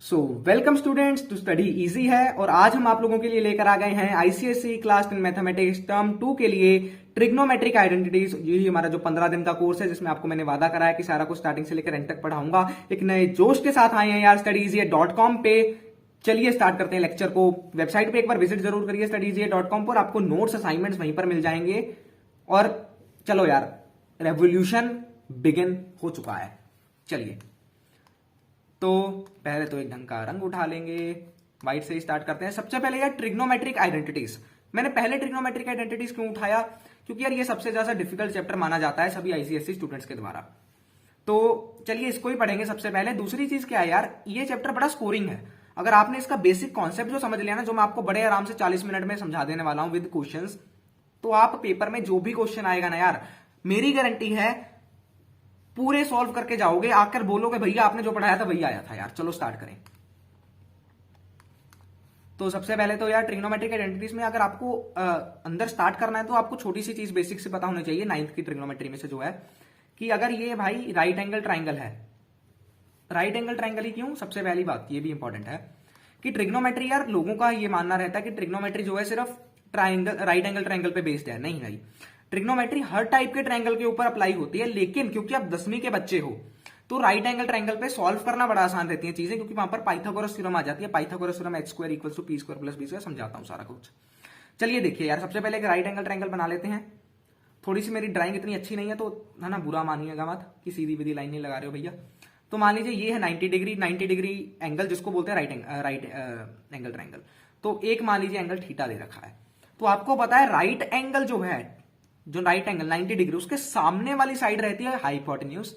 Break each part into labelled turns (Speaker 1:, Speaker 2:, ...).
Speaker 1: So welcome students to study easy है। और आज हम आप लोगों के लिए लेकर आ गए हैं आईसीएसई क्लास 10 मैथमेटिक्स टर्म 2 के लिए ट्रिग्नोमेट्रिक आइडेंटिटीज। यही हमारा जो 15 दिन का कोर्स है, जिसमें आपको मैंने वादा कराया कि सारा कुछ स्टार्टिंग से लेकर एंड तक पढ़ाऊंगा। एक नए जोश के साथ आए हैं यार studyeasy.com पे। चलिए स्टार्ट करते हैं लेक्चर को। वेबसाइट पे एक बार विजिट जरूर करिए studyeasy.com पर, आपको नोट्स असाइनमेंट्स वहीं पर मिल जाएंगे। और चलो यार, रेवोल्यूशन बिगिन हो चुका है। चलिए, तो पहले तो एक ढंग का रंग उठा लेंगे। व्हाइट से ही स्टार्ट करते हैं। सबसे पहले यार ट्रिग्नोमेट्रिक आइडेंटिटीज। मैंने पहले ट्रिग्नोमेट्रिक आइडेंटिटीज क्यों उठाया? क्योंकि यार ये सबसे ज्यादा डिफिकल्ट चैप्टर माना जाता है सभी आईसीएसई स्टूडेंट्स के द्वारा। तो चलिए इसको ही पढ़ेंगे सबसे पहले। दूसरी चीज क्या है यार, ये चैप्टर बड़ा स्कोरिंग है। अगर आपने इसका बेसिक कॉन्सेप्ट जो समझ लिया ना, जो मैं आपको बड़े आराम से 40 मिनट में समझा देने वाला हूं विद क्वेश्चंस, तो आप पेपर में जो भी क्वेश्चन आएगा ना यार, मेरी गारंटी है पूरे सॉल्व करके जाओगे। आकर बोलोगे भैया आपने जो पढ़ाया था वही आया था यार। चलो स्टार्ट करें। तो सबसे पहले तो यार ट्रिग्नोमेट्रिक आइडेंटिटीज में अगर आपको अंदर स्टार्ट करना है तो आपको छोटी सी चीज बेसिक से पता होनी चाहिए। 9th की ट्रिग्नोमेट्री में से जो है कि अगर ये भाई राइट एंगल ट्राइंगल है, राइट एंगल ट्राइंगल ही क्यों, सबसे पहली बात ये भी इंपॉर्टेंट है कि ट्रिग्नोमेट्री यार लोगों का ये मानना रहता है कि ट्रिग्नोमेट्री जो है सिर्फ ट्राइंगल, राइट एंगल ट्राइंगल पे बेस्ड है। नहीं भाई, ट्रिग्नोमेट्री हर टाइप के ट्रायंगल के ऊपर अप्लाई होती है। लेकिन क्योंकि आप 10वीं के बच्चे हो तो राइट एंगल ट्रायंगल पे सॉल्व करना बड़ा आसान रहती है चीजें, क्योंकि वहां पर पाइथागोरस थ्योरम आ जाती है। Pythagoras theorem h² = p² + b²। समझाता हूं सारा कुछ। चलिए देखिए यार, सबसे पहले एक राइट एंगल ट्रायंगल बना लेते हैं। थोड़ी सी मेरी ड्राइंग इतनी अच्छी नहीं है तो है ना, बुरा मानिएगा मत कि सीधी विधी लाइन नहीं लगा रहे हो भैया। तो मान लीजिए ये है 90 डिग्री, 90 डिग्री एंगल जिसको बोलते हैं राइट एंगल ट्रायंगल। तो एक मान लीजिए एंगल थीटा दे रखा है। तो आपको पता है राइट एंगल जो है, जो राइट एंगल 90 डिग्री, उसके सामने वाली साइड रहती है हाइपोटेन्यूज।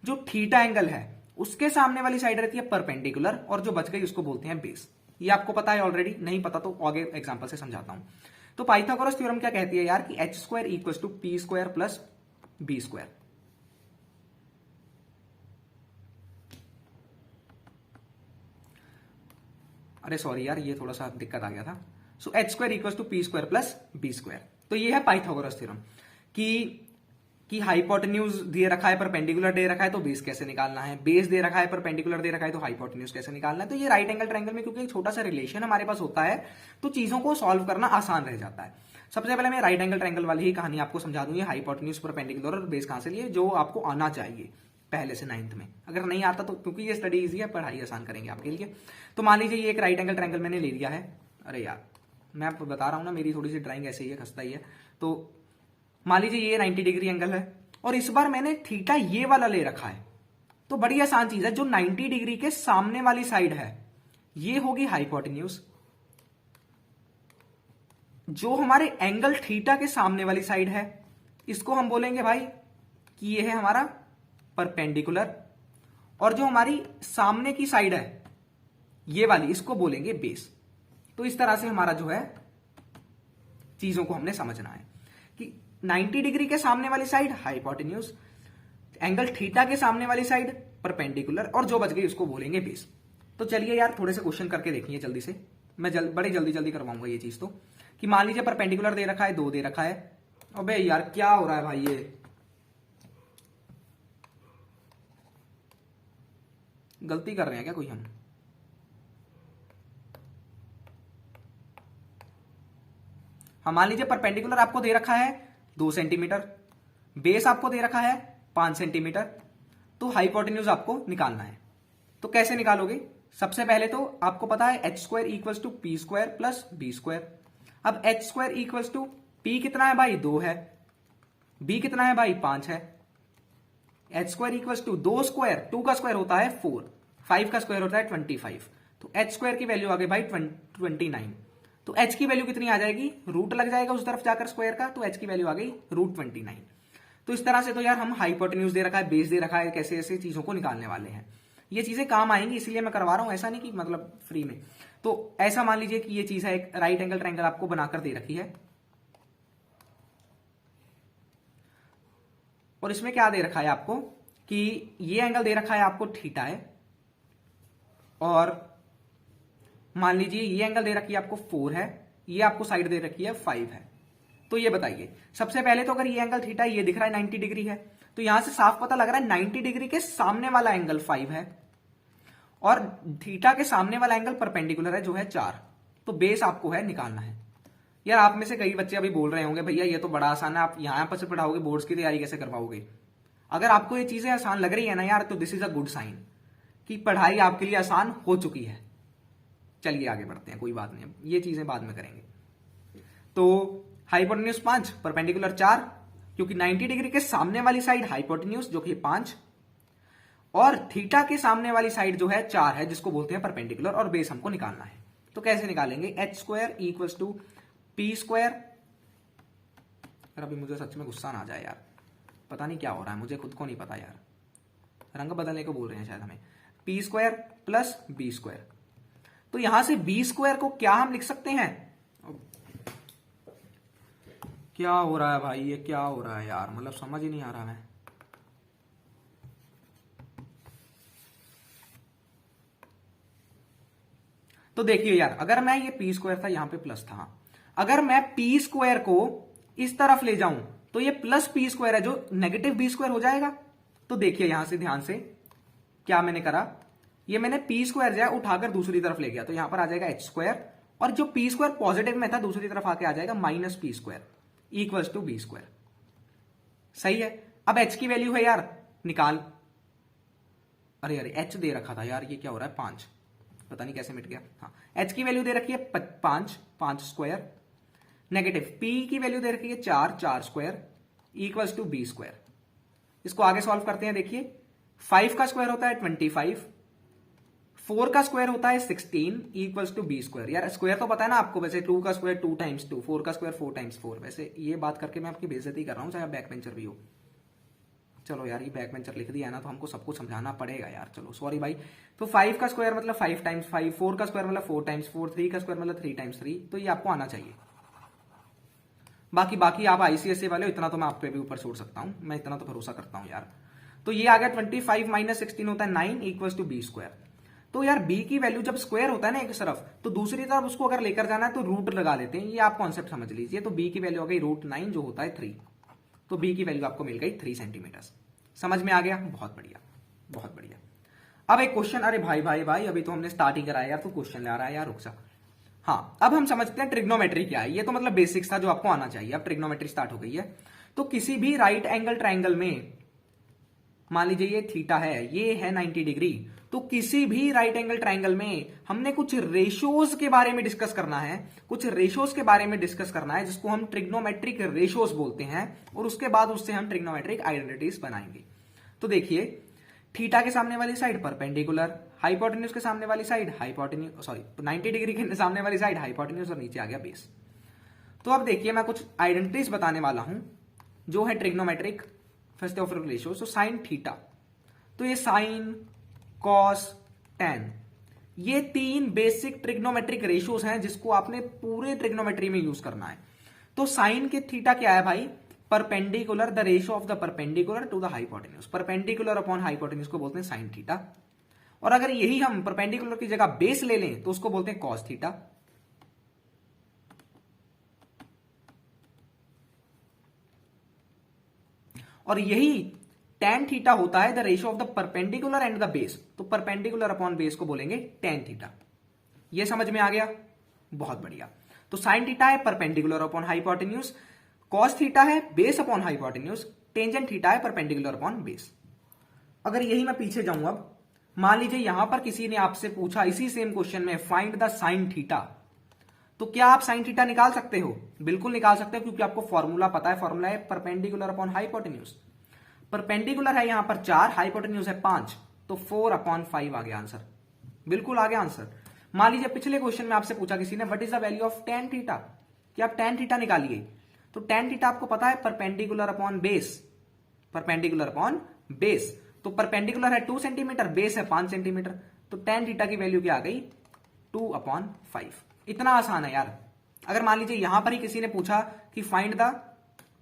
Speaker 1: जो थीटा एंगल है उसके सामने वाली साइड रहती है परपेंडिकुलर, और जो बच गई उसको बोलते हैं बेस। ये आपको पता है ऑलरेडी, नहीं पता तो आगे एग्जांपल से समझाता हूं। तो पाइथागोरस थ्योरम क्या कहती है यार कि h² = p² + b²। अरे सॉरी यार, ये थोड़ा सा दिक्कत आ गया था। सो h² = p² + b²। तो ये है पाइथागोरस थ्योरम कि हाइपोटेन्यूज दे रखा है, परपेंडिकुलर दे रखा है, तो बेस कैसे निकालना है। बेस दे रखा है, परपेंडिकुलर दे रखा है, तो हाइपोटेन्यूज कैसे निकालना है। तो ये राइट एंगल ट्रायंगल में क्योंकि एक छोटा सा रिलेशन हमारे पास होता है, तो चीजों को सॉल्व करना आसान रह जाता है। सबसे पहले मैं राइट एंगल ट्रायंगल वाली ही कहानी आपको समझा दूंगी। हाइपोटेन्यूज, परपेंडिकुलर और बेस कहां से लिए, जो आपको आना चाहिए पहले से 9th में। अगर नहीं आता तो, क्योंकि ये स्टडी इजी है, पढ़ाई आसान करेंगे आपके लिए। तो मान लीजिए ये एक राइट एंगल ट्रायंगल मैंने ले लिया है। अरे यार, मैं आपको बता रहा हूं ना, मेरी थोड़ी सी ड्राइंग ऐसे ही है, खस्ता ही है। तो मान लीजिए ये 90 डिग्री एंगल है और इस बार मैंने थीटा ये वाला ले रखा है। तो बड़ी आसान चीज है, जो 90 डिग्री के सामने वाली साइड है ये होगी हाइपोटेन्यूज। जो हमारे एंगल थीटा के सामने वाली साइड है इसको हम बोलेंगे भाई कि ये है हमारा परपेंडिकुलर, और जो हमारी सामने की साइड है ये वाली, इसको बोलेंगे बेस। तो इस तरह से हमारा जो है चीजों को हमने समझना है कि 90 डिग्री के सामने वाली साइड हाइपोटेन्यूज, एंगल थीटा के सामने वाली साइड परपेंडिकुलर, और जो बच गई उसको बोलेंगे बेस। तो चलिए यार थोड़े से क्वेश्चन करके देखिए जल्दी से। मैं बड़े जल्दी करवाऊंगा ये चीज। तो कि मान लीजिए परपेंडिकुलर दे रखा है, 2 दे रखा है। अबे यार क्या हो रहा है भाई, ये गलती कर रहे हैं क्या कोई हम? मान लीजिए परपेंडिकुलर आपको दे रखा है 2 सेंटीमीटर, बेस आपको दे रखा है 5 सेंटीमीटर। तो हाइपोटेन्यूज आपको निकालना है। तो कैसे निकालोगे? सबसे पहले तो आपको पता है h² = p² + b²। अब h² = p कितना है भाई, 2 है। b कितना है भाई, 5 है। h² = 2 स्क्वायर, 2 का स्क्वायर होता है 4, 5 का स्क्वायर होता है 25। तो h² की वैल्यू आ गई भाई 29। तो h की वैल्यू कितनी आ जाएगी, रूट लग जाएगा उस तरफ जाकर स्क्वायर का, तो h की वैल्यू आ गई √29। तो इस तरह से तो यार हम हाइपोटेन्यूज दे रखा है, बेस दे रखा है, कैसे ऐसे चीजों को निकालने वाले हैं। ये चीजें काम आएंगी, इसीलिए मैं करवा रहा हूं, ऐसा नहीं कि मतलब फ्री में। तो ऐसा मान लीजिए कि ये चीज है, एक राइट एंगल ट्रायंगल आपको बनाकर दे रखी है, और इसमें क्या दे रखा है आपको कि ये एंगल दे रखा है आपको थीटा है, और मान लीजिए ये एंगल दे रखी है आपको 4 है, ये आपको साइड दे रखी है 5 है। तो ये बताइए, सबसे पहले तो अगर ये एंगल थीटा ये दिख रहा है 90 डिग्री है, तो यहां से साफ पता लग रहा है 90 डिग्री के सामने वाला एंगल 5 है, और थीटा के सामने वाला एंगल परपेंडिकुलर है जो है 4। तो बेस आपको है निकालना है। यार आप में से कई बच्चे अभी बोल रहे होंगे भैया ये तो बड़ा आसान है, आप यहां पर से पढ़ाओगे, बोर्ड्स की तैयारी कैसे करवाओगे? अगर आपको ये चीजें आसान लग रही है ना यार, तो this is a good sign कि पढ़ाई आपके लिए आसान हो चुकी है। चलिए आगे बढ़ते हैं, कोई बात नहीं, ये चीजें बाद में करेंगे। तो हाइपोटेन्यूज 5, परपेंडिकुलर 4, क्योंकि 90 डिग्री के सामने वाली साइड हाइपोटेन्यूज जो कि 5 और थीटा के सामने वाली साइड जो है 4 है, जिसको बोलते हैं परपेंडिकुलर, और बेस हमको निकालना है। तो कैसे निकालेंगे? h square equals to p square. अभी मुझे सच में गुस्सा ना आ जाए यार, पता नहीं क्या हो रहा है, मुझे खुद को नहीं पता यार, रंग बदलने को बोल रहे हैं शायद हमें। P square plus b square. तो यहां से बी स्क्वायर को क्या हम लिख सकते हैं? क्या हो रहा है भाई, ये क्या हो रहा है यार, मतलब समझ ही नहीं आ रहा है। तो देखिए यार, अगर मैं ये पी स्क्वायर था, यहां पे प्लस था, अगर मैं पी स्क्वायर को इस तरफ ले जाऊं तो ये प्लस पी स्क्वायर है जो नेगेटिव बी स्क्वायर हो जाएगा। तो देखिए यहां से ध्यान से क्या मैंने करा, ये मैंने पी स्क्वायर जो है उठाकर दूसरी तरफ ले गया, तो यहां पर आ जाएगा एच स्क्वायर, और जो पी स्क्वायर पॉजिटिव में था दूसरी तरफ आके आ जाएगा minus p square equals to b square. सही है। अब एच की वैल्यू है यार, निकाल। अरे अरे एच दे रखा था यार, ये क्या हो रहा है, 5, पता नहीं कैसे मिट गया। हाँ, एच की वैल्यू दे रखी है 5 स्क्वायर, नेगेटिव पी की वैल्यू दे रखी है 4 square equals to b square. इसको आगे सॉल्व करते हैं। देखिए 5 का स्क्वायर होता है 25, 4 का स्क्वायर होता है 16 इक्वल्स टू बी स्क्वायर। यार स्क्वायर तो पता है ना आपको, वैसे 2 का स्क्वायर 2 टाइम्स 2, 4 का स्क्वायर 4 टाइम्स 4। वैसे ये बात करके मैं आपकी बेइज्जती कर रहा हूं, चाहे बैक बेंचर भी हो। चलो यार, ये बैक बेंचर लिख दिया है ना, तो हमको सबको समझाना पड़ेगा यार, चलो सॉरी भाई। तो 5 का स्क्वायर मतलब 5 टाइम्स 5, 4 का स्क्वायर मतलब 4 टाइम्स 4, 3 का स्क्वायर मतलब 3 टाइम्स 3। तो ये आपको आना चाहिए। बाकी आप आईसीएसई वाले हो, इतना तो मैं आप पे भी ऊपर छोड़ सकता हूं, मैं इतना तो भरोसा करता हूं यार। तो ये आ गया 25 माइनस 16 होता है 9 इक्वल्स टू बी स्क्वायर। तो यार बी की वैल्यू जब स्क्वायर होता है ना एक तरफ, तो दूसरी तरफ उसको अगर लेकर जाना है तो रूट लगा लेते हैं, ये आप कॉन्सेप्ट समझ लीजिए। तो बी की वैल्यू हो गई √9 जो होता है 3। तो बी की वैल्यू आपको मिल गई 3 सेंटीमीटर। समझ में आ गया? बहुत बढ़िया, बहुत बढ़िया। अब एक क्वेश्चन, अरे भाई भाई भाई अभी तो हमने स्टार्ट ही कराया यार, तो क्वेश्चन ले आ रहा है यार, रुक जा। हाँ, अब हम समझते हैं ट्रिग्नोमेट्री क्या है। ये तो मतलब बेसिक्स था जो आपको आना चाहिए। अब ट्रिग्नोमेट्री स्टार्ट हो गई है। तो किसी भी राइट एंगल ट्राइंगल में, मान लीजिए ये थीटा है, ये है 90 डिग्री, तो किसी भी राइट एंगल ट्राइंगल में हमने कुछ रेशोज के बारे में डिस्कस करना है, कुछ रेशोज के बारे में डिस्कस करना है जिसको हम ट्रिग्नोमेट्रिक रेशोज बोलते हैं, और उसके बाद उससे हम ट्रिग्नोमेट्रिक आइडेंटिटीज बनाएंगे। तो देखिए थीटा के सामने वाली साइड परपेंडिकुलर, हाइपोटेन्यूज के सामने वाली साइड हाइपोटेन्यूज, सॉरी 90 डिग्री के सामने वाली साइड हाइपोटेन्यूज, और नीचे आ गया बेस। तो अब देखिए मैं कुछ आइडेंटिटीज बताने वाला हूं जो है ट्रिग्नोमेट्रिक फर्स्ट ऑफ रेशियो। तो साइन थीटा, तो ये साइन, कॉस, टैन, ये 3 बेसिक ट्रिग्नोमेट्रिक रेशियोज हैं जिसको आपने पूरे ट्रिग्नोमेट्री में यूज करना है। तो साइन के थीटा क्या है भाई? Perpendicular, the ratio of the perpendicular to the hypotenuse, perpendicular upon hypotenuse को बोलते हैं साइन थीटा। और अगर यही हम परपेंडिकुलर की जगह बेस ले लें तो उसको बोलते हैं कॉस थीटा। और यही tan थीटा होता है the ratio of the perpendicular and the base, तो परपेंडिकुलर अपॉन बेस को बोलेंगे tan थीटा। ये समझ में आ गया? बहुत बढ़िया। तो साइन थीटा है perpendicular upon hypotenuse, cos theta है base upon hypotenuse, tangent theta है परपेंडिकुलर अपॉन बेस। अगर यही मैं पीछे जाऊं, अब मान लीजिए यहां पर किसी ने आपसे पूछा इसी सेम क्वेश्चन में फाइंड द साइन थीटा, तो क्या आप साइन थीटा निकाल सकते हो? बिल्कुल निकाल सकते हो, क्योंकि आपको फॉर्मूला पता है। फॉर्मूला है परपेंडिकुलर अपॉन हाइपोटेन्यूज। परपेंडिकुलर है यहां पर 4, हाइपोटेन्यूज है 5, तो 4/5 आ गया आंसर। बिल्कुल आ गया आंसर। मान लीजिए पिछले क्वेश्चन में आपसे पूछा किसी ने what is the value of tan theta, कि आप tan थीटा निकालिए। तो tan थीटा आपको पता है perpendicular upon base, perpendicular upon base. तो परपेंडिकुलर है 2 सेंटीमीटर, बेस है 5 सेंटीमीटर, तो tan थीटा की वैल्यू क्या आ गई? 2/5। इतना आसान है यार। अगर मान लीजिए यहां पर ही किसी ने पूछा कि फाइंड द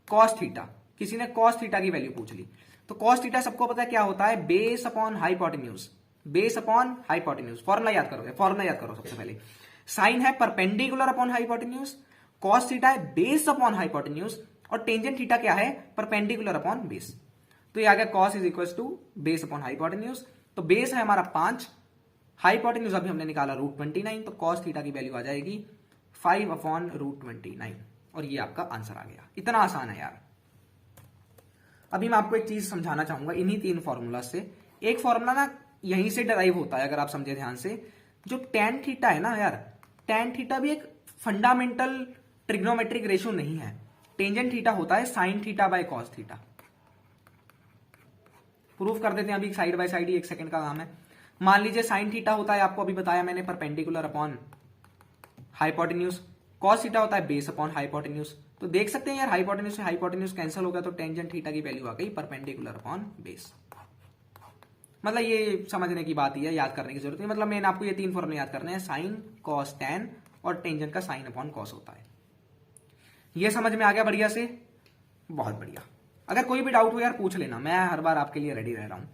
Speaker 1: कॉस थीटा, किसी ने कॉस थीटा की वैल्यू पूछ ली, तो कॉस थीटा सबको पता है क्या होता है? Base upon hypotenuse, base upon hypotenuse. Formula याद करो, फॉर्मूला याद करो सबसे पहले। साइन है perpendicular upon hypotenuse, cos theta है बेस अपॉन हाइपोटेन्यूज, और टेंजेंट थीटा क्या है? Perpendicular upon base. तो ये आ गया cos is equal to base upon hypotenuse. तो बेस है हमारा 5, हाइपोटेन्यूज अभी हमने निकाला √29, तो कॉस थीटा की वैल्यू आ जाएगी 5/√29 और ये आपका आंसर आ गया। इतना आसान है यार। अभी मैं आपको एक चीज समझाना चाहूंगा इन्हीं 3 फॉर्मूला से। एक फॉर्मूला ना यहीं से डराइव होता है, अगर आप समझे ध्यान से। जो tan थीटा है ना यार, tan थीटा भी एक फंडामेंटल ट्रिग्नोमेट्रिक रेशियो नहीं है। टेंजेंट थीटा होता है sin theta by cos theta. Proof कर देते हैं अभी side by side he, 1 second का काम है। मान लीजिए sin थीटा होता है, आपको अभी बताया मैंने, perpendicular upon hypotenuse. Cos theta होता है बेस अपॉन हाइपोटेन्यूज। तो देख सकते हैं यार, हाइपोटेन्यूज से हाइपोटेन्यूज कैंसिल हो गया, तो टेंजेंट थीटा की वैल्यू आ गई परपेंडिकुलर अपॉन बेस। मतलब ये समझने की बात ही है, याद करने की जरूरत नहीं। मतलब मैंने आपको ये 3 फॉर्मूले याद करने हैं, साइन कॉस टैन और टेंजेंट का साइन अपॉन कॉस होता है। ये समझ में आ गया बढ़िया से? बहुत बढ़िया। अगर कोई भी डाउट हो यार पूछ लेना, मैं हर बार आपके लिए रेडी रह रहा हूं।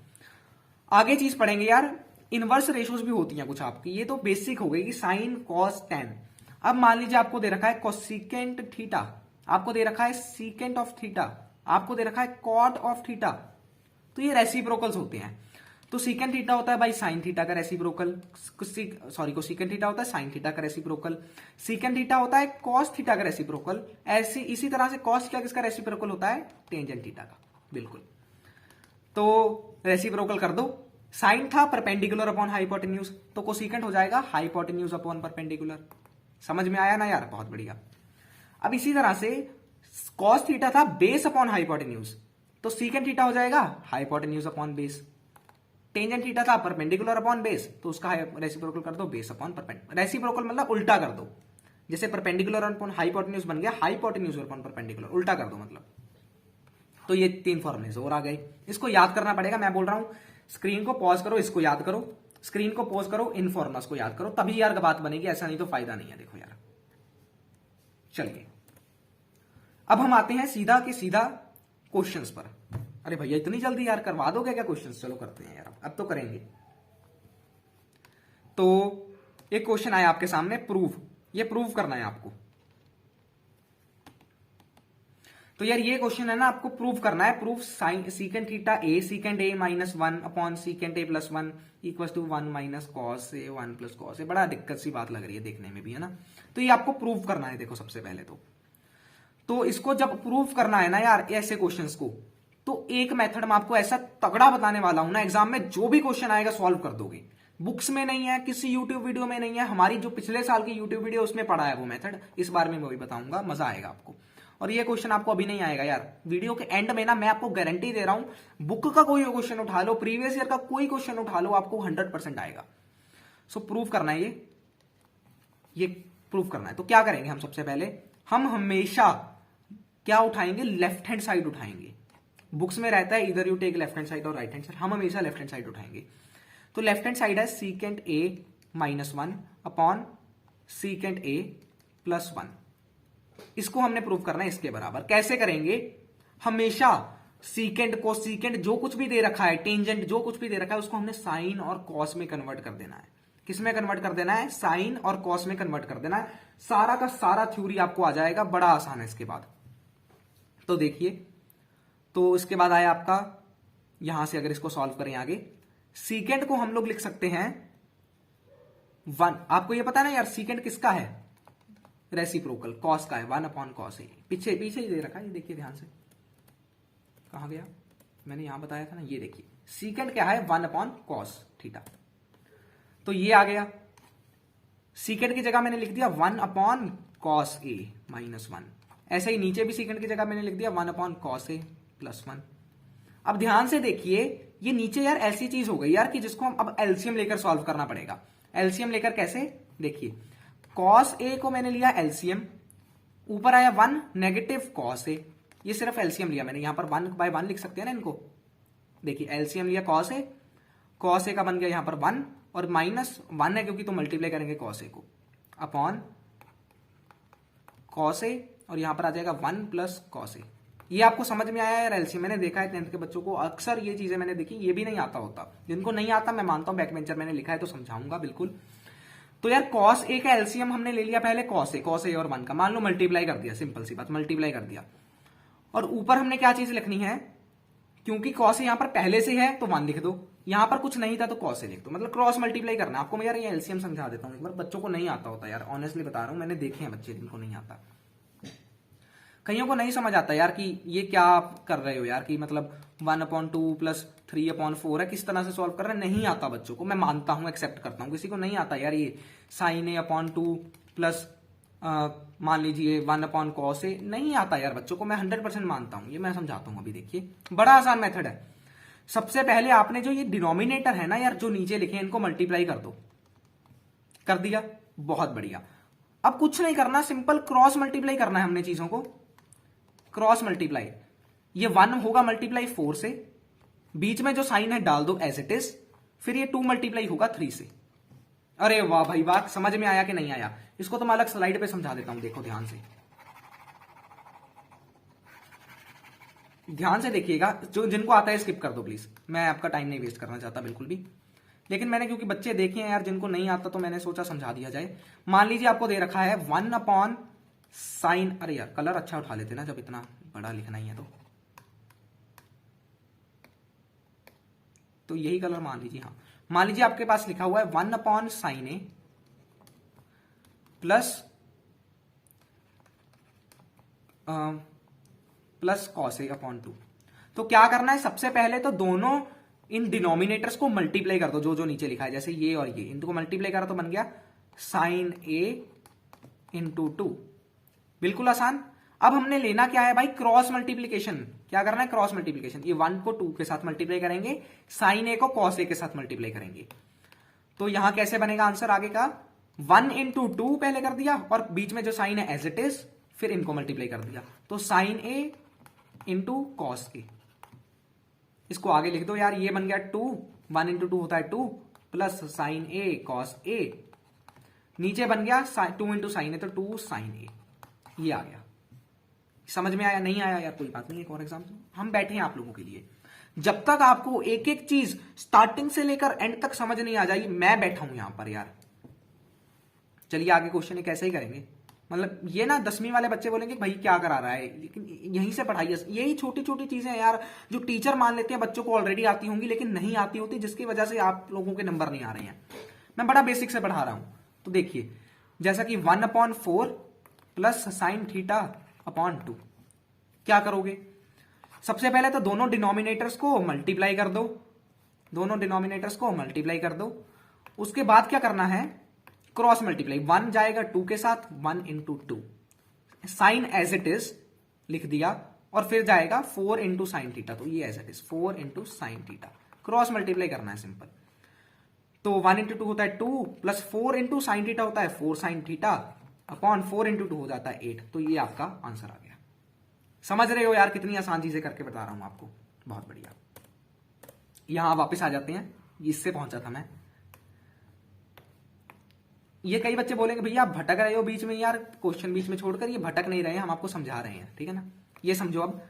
Speaker 1: आगे चीज पढ़ेंगे यार, इनवर्स रेशियोज भी होती हैं कुछ आपकी। ये तो बेसिक हो गई कि साइन कॉस टैन। अब मान लीजिए आपको दे रखा है कोसिकेंट थीटा, आपको दे रखा है सीकेंट ऑफ थीटा, आपको दे रखा है कॉट ऑफ थीटा। तो ये रेसिप्रोकल्स होते हैं। तो सीकेंट थीटा होता है भाई साइन थीटा का रेसिप्रोकल, कोसिकेंट थीटा होता है साइन थीटा का रेसिप्रोकल, सीकेंट थीटा होता है कॉस थीटा का रेसिप्रोकल। ऐसी इसी तरह से कॉस थीटा किसका रेसिप्रोकल होता है? टेंजेंट थीटा का। बिल्कुल। तो रेसिप्रोकल कर दो। साइन था परपेंडिकुलर अपॉन हाइपोटेन्यूज, तो कोसिकेंट हो जाएगा हाइपोटेन्यूज अपॉन परपेंडिकुलर। समझ में आया ना यार? बहुत बढ़िया। अब इसी तरह से कॉस थीटा था बेस अपॉन हाइपोटेन्यूज, तो सीकेंट थीटा हो जाएगा hypotenuse upon base. Tangent theta था परपेंडिकुलर अपॉन बेस, तो उसका रेसिप्रोकल कर दो बेस अपॉन परपेंडिकुलर। रेसिप्रोकल मतलब उल्टा कर दो, जैसे परपेंडिकुलर अपॉन हाइपोटेन्यूज बन गया हाइपोटेन्यूज अपॉन परपेंडिकुलर, उल्टा कर दो मतलब। तो ये 3 फॉर्मूले और आ गए। इसको याद करना पड़ेगा। मैं बोल रहा हूं स्क्रीन को पॉज करो, इसको याद करो, स्क्रीन को पॉज करो, इन फॉर्मुलास को याद करो, तभी यार बात बनेगी, ऐसा नहीं तो फायदा नहीं है। देखो यार, चलिए अब हम आते हैं सीधा के सीधा क्वेश्चंस पर। अरे भैया इतनी जल्दी यार करवा दोगे क्या क्वेश्चंस? चलो करते हैं यार, अब तो करेंगे। तो एक क्वेश्चन आया आपके सामने, प्रूफ। ये प्रूव करना है आपको। तो यार ये क्वेश्चन है ना, आपको प्रूव करना है। Proof sine secant theta a secant A minus 1 upon secant A plus 1 equal to 1 minus cos a 1 plus cos a. बड़ा दिक्कत सी बात लग रही है देखने में भी, है ना? तो ये आपको प्रूव करना है। देखो सबसे पहले तो इसको जब प्रूव करना है ना यार, ऐसे क्वेश्चंस को, तो एक मेथड में आपको ऐसा तगड़ा बताने वाला हूं ना, एग्जाम में जो भी क्वेश्चन आएगा सॉल्व कर दोगे। बुक्स में नहीं है, किसी यूट्यूब वीडियो में नहीं है, हमारी जो पिछले साल की यूट्यूब वीडियो उसमें पढ़ा है वो मेथड, इस बार में मैं वही बताऊंगा, मजा आएगा आपको। और ये क्वेश्चन आपको अभी नहीं आएगा यार, वीडियो के एंड में ना मैं आपको गारंटी दे रहा हूं, बुक का कोई क्वेश्चन उठा लो, प्रीवियस ईयर का कोई क्वेश्चन उठा लो, आपको 100% आएगा। सो प्रूव करना है ये प्रूव करना है। तो क्या करेंगे हम? सबसे पहले हम हमेशा क्या उठाएंगे? लेफ्ट हैंड साइड उठाएंगे। बुक्स में रहता है इधर you take left hand side और राइट हैंड साइड, हम हमेशा लेफ्ट हैंड साइड उठाएंगे। तो लेफ्ट हैंड साइड है सीकेंट ए माइनस 1 अपॉन सीकेंट ए प्लस 1। इसको हमने प्रूव करना है इसके बराबर। कैसे करेंगे? हमेशा सीकेंट को, सीकेंट जो कुछ भी दे रखा है, टेंजेंट जो कुछ भी दे रखा है, उसको हमने साइन और कॉस में कन्वर्ट कर देना है। किस में कन्वर्ट कर देना है? साइन और कॉस में कन्वर्ट कर देना है। सारा का सारा थ्योरी आपको आ जाएगा, बड़ा आसान है इसके बाद। तो देखिए, तो इसके बाद आया आपका, यहां से अगर इसको सॉल्व करें आगे, सीकेंट को हम लोग लिख सकते हैं 1। आपको ये पता है ना यार, सीकेंट किसका है? रेसिप्रोकल, कॉस का है, 1 अपॉन कॉस ए। पीछे पीछे ही दे रखा है, ये देखिए ध्यान से, कहां गया? मैंने यहां बताया था ना, ये देखिए सीकेंट क्या है? 1 अपॉन कॉस थीटा। तो ये आ गया। सीकेंट की जगह मैंने लिख दिया 1 अपॉन कॉस ए माइनस 1। ऐसे ही नीचे भी सीकेंट की जगह मैंने लिख दिया 1 अपॉन कॉस ए प्लस 1। अब ध्यान से देखिए, ये नीचे यार ऐसी चीज हो गई यार कि जिसको हम अब एलसीएम लेकर सॉल्व करना पड़ेगा। एलसीएम लेकर कैसे? देखिए, कॉस ए को मैंने लिया एलसीएम, ऊपर आया 1 नेगेटिव कॉस ए, ये सिर्फ एलसीएम लिया मैंने, यहां पर 1/1 लिख सकते हैं ना इनको। देखिए एलसीएम लिया कॉस ए का बन गया यहां पर 1 और माइनस 1 है क्योंकि तो मल्टीप्लाई करेंगे कॉस ए को अपॉन कॉस ए, और यहां पर आ जाएगा 1 प्लस कॉस ए। ये आपको समझ में आया यार? एलसीएम मैंने देखा है 10th के बच्चों को, अक्सर ये चीजें मैंने देखी, ये भी नहीं आता होता। जिनको नहीं आता मैं मानता हूं, बैक बेंचर मैंने लिखा है तो समझाऊंगा बिल्कुल। तो यार कॉस ए का एलसीएम हमने ले लिया पहले, कॉस ए और 1 का, मान लो मल्टीप्लाई कर दिया, सिंपल सी बात, मल्टीप्लाई कर दिया। और ऊपर हमने क्या चीज लिखनी है? क्योंकि कॉस ए यहां पर पहले से है तो 1 लिख दो, यहां पर कुछ नहीं था तो कॉस ए लिख दो, मतलब क्रॉस मल्टीप्लाई करना है आपको। मैं यार ये एलसीएम समझा देता हूं एक बार, बच्चों को नहीं आता होता यार, ऑनेस्टली बता रहा हूं, मैंने देखे हैं बच्चे जिनको नहीं आता, कईयों को नहीं समझ आता यार कि ये क्या आप कर रहे हो यार, कि मतलब 1/2 प्लस 3/4 है, किस तरह से सॉल्व कर रहे हैं, नहीं आता बच्चों को, मैं मानता हूं, एक्सेप्ट करता हूं, किसी को नहीं आता यार ये साइन A/2 प्लस मान लीजिए 1/cos A, नहीं आता यार बच्चों को, मैं 100% मानता हूं, ये मैं समझाता हूं अभी। देखिए बड़ा आसान मेथड है। सबसे पहले आपने जो ये डिनोमिनेटर है ना यार, जो नीचे लिखे हैं, इनको मल्टीप्लाई कर दो, कर दिया, बहुत बढ़िया। अब कुछ नहीं करना, सिंपल क्रॉस मल्टीप्लाई करना है हमने चीजों को, क्रॉस मल्टीप्लाई। ये 1 होगा मल्टीप्लाई 4 से, बीच में जो साइन है डाल दो एज इट इज, फिर ये 2 मल्टीप्लाई होगा 3 से। अरे वाह भाई वाह, समझ में आया कि नहीं आया? इसको तो मैं अलग स्लाइड पे समझा देता हूं, देखो ध्यान से, ध्यान से देखिएगा, जो जिनको आता है स्किप कर दो प्लीज, मैं आपका टाइम नहीं वेस्ट करना चाहता बिल्कुल भी, लेकिन मैंने क्योंकि बच्चे देखे हैं यार जिनको नहीं आता, तो मैंने सोचा समझा दिया जाए। मान लीजिए आपको दे रखा है 1/sin, अरे यार कलर अच्छा उठा लेते ना जब इतना बड़ा लिखना ही है तो यही कलर मान लीजिए। हाँ, मान लीजिए आपके पास लिखा हुआ है 1/sin A plus cos A/2। तो क्या करना है, सबसे पहले तो दोनों इन डिनोमिनेटर्स को मल्टीप्लाई कर दो, जो जो नीचे लिखा है, जैसे ये और ये, इनको मल्टीप्लाई करा तो बन गया sin A/2, बिल्कुल आसान। अब हमने लेना क्या है भाई, क्रॉस मल्टीप्लीकेशन। क्या करना है, क्रॉस मल्टीप्लीकेशन। ये 1 को 2 के साथ मल्टीप्लाई करेंगे, साइन ए को कॉस ए के साथ मल्टीप्लाई करेंगे। तो यहां कैसे बनेगा आंसर आगे का, 1 × 2 पहले कर दिया, और बीच में जो साइन है एज इट इज, फिर इनको मल्टीप्लाई कर दिया, तो साइन ए इंटू कॉस ए। इसको आगे लिख दो यार, ये बन गया 2, 1 × 2 होता है 2, प्लस साइन ए कॉस ए, नीचे बन गया 2 × साइन ए, तो 2 साइन ए। ये आ गया, समझ में आया? नहीं आया यार कोई बात नहीं, एक और एग्जाम्पल, हम बैठे हैं आप लोगों के लिए। जब तक आपको एक एक चीज स्टार्टिंग से लेकर एंड तक समझ नहीं आ जाएगी, मैं बैठा हूं यहां पर यार। चलिए आगे क्वेश्चन कैसे ही करेंगे, मतलब ये ना 10वीं वाले बच्चे बोलेंगे भाई क्या करा रहा है, लेकिन यहीं से पढ़ाइए। यही छोटी छोटी चीजें यार जो टीचर मान लेते हैं बच्चों को ऑलरेडी आती होंगी, लेकिन नहीं आती होती, जिसकी वजह से आप लोगों के नंबर नहीं आ रहे हैं। मैं बड़ा बेसिक से पढ़ा रहा हूं। तो देखिए, जैसा कि 1/4 प्लस साइन θ/2, क्या करोगे, सबसे पहले तो दोनों डिनोमिनेटर्स को मल्टीप्लाई कर दो, दोनों डिनोमिनेटर्स को मल्टीप्लाई कर दो। उसके बाद क्या करना है, क्रॉस मल्टीप्लाई, 1 जाएगा 2 के साथ, 1 × 2, साइन एज इट इज लिख दिया, और फिर जाएगा 4 × साइन θ, तो ये as it is 4 × sine θ, cross multiply करना है सिंपल। तो 1 × 2 होता है 2, प्लस 4 × साइन θ होता है 4 साइन θ, अपॉन 4 × 2 हो जाता है 8। तो ये आपका आंसर आ गया। समझ रहे हो यार, कितनी आसान चीजें करके बता रहा हूं आपको, बहुत बढ़िया। यहां वापस आ जाते हैं, इससे पहुंचा था मैं। ये कई बच्चे बोलेंगे भैया आप भटक रहे हो बीच में यार, क्वेश्चन बीच में छोड़कर, ये भटक नहीं रहे हैं, हम आपको समझा रहे हैं, ठीक है ना। ये समझो, अब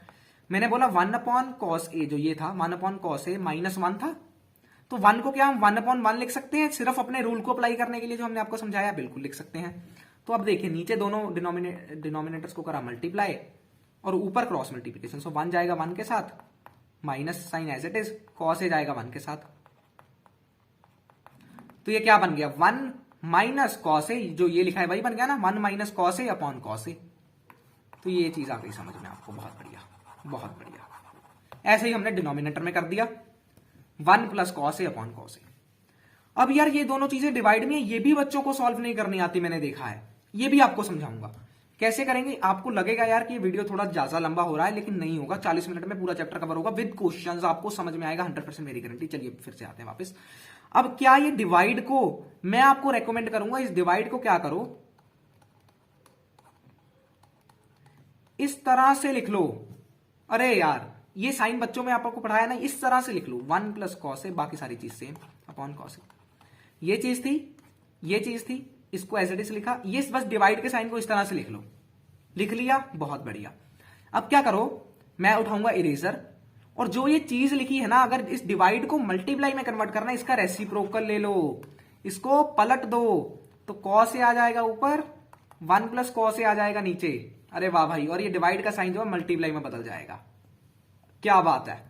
Speaker 1: मैंने बोला 1/cos A, जो ये था 1/cos A -1 था, तो 1 को क्या हम 1/1 लिख सकते हैं, सिर्फ अपने रूल को अप्लाई करने के लिए जो हमने आपको समझाया, बिल्कुल लिख सकते हैं। तो अब देखिए, नीचे दोनों डिनोमिनेटर्स को करा मल्टीप्लाई, और ऊपर क्रॉस मल्टीप्लिकेशन। सो 1 जाएगा 1 के साथ, minus sign as it is, cos A जाएगा 1 के साथ, तो ये क्या बन गया, 1 - cos A, जो ये लिखा है वही बन गया ना, 1 - cos A/cos A। तो ये चीज आ गई समझ में आपको, बहुत बढ़िया, बहुत बढ़िया। ऐसे ही हमने डिनोमिनेटर में कर दिया 1 + cos A/cos A। अब यार ये दोनों चीजें डिवाइड में, ये भी बच्चों को सॉल्व नहीं करनी आती, मैंने देखा है, ये भी आपको समझाऊंगा कैसे करेंगे। आपको लगेगा यार कि ये वीडियो थोड़ा ज्यादा लंबा हो रहा है, लेकिन नहीं होगा, 40 मिनट में पूरा चैप्टर कवर होगा विद क्वेश्चंस, आपको समझ में आएगा 100% मेरी गारंटी। चलिए फिर से आते हैं वापस। अब क्या ये डिवाइड को, मैं आपको रेकमेंड करूंगा इस डिवाइड को क्या करो, इस तरह से लिख लो। अरे यार ये साइन बच्चों में आपको पढ़ाया ना, इस तरह से लिख लो, 1 + cos A, बाकी सारी चीज सेम, अपॉन cos A। ये चीज थी, ये चीज थी, इसको एज इट इज लिखा, ये बस डिवाइड के साइन को इस तरह से लिख लो, लिख लिया, बहुत बढ़िया। अब क्या करो, मैं उठाऊंगा इरेजर, और जो ये चीज लिखी है ना, अगर इस डिवाइड को मल्टीप्लाई में कन्वर्ट करना है, इसका रेसिप्रोकल ले लो, इसको पलट दो, तो cos A आ जाएगा ऊपर, 1 + cos A आ जाएगा नीचे। अरे वाह भाई, और ये डिवाइड का साइन जो है मल्टीप्लाई में बदल जाएगा। क्या बात है,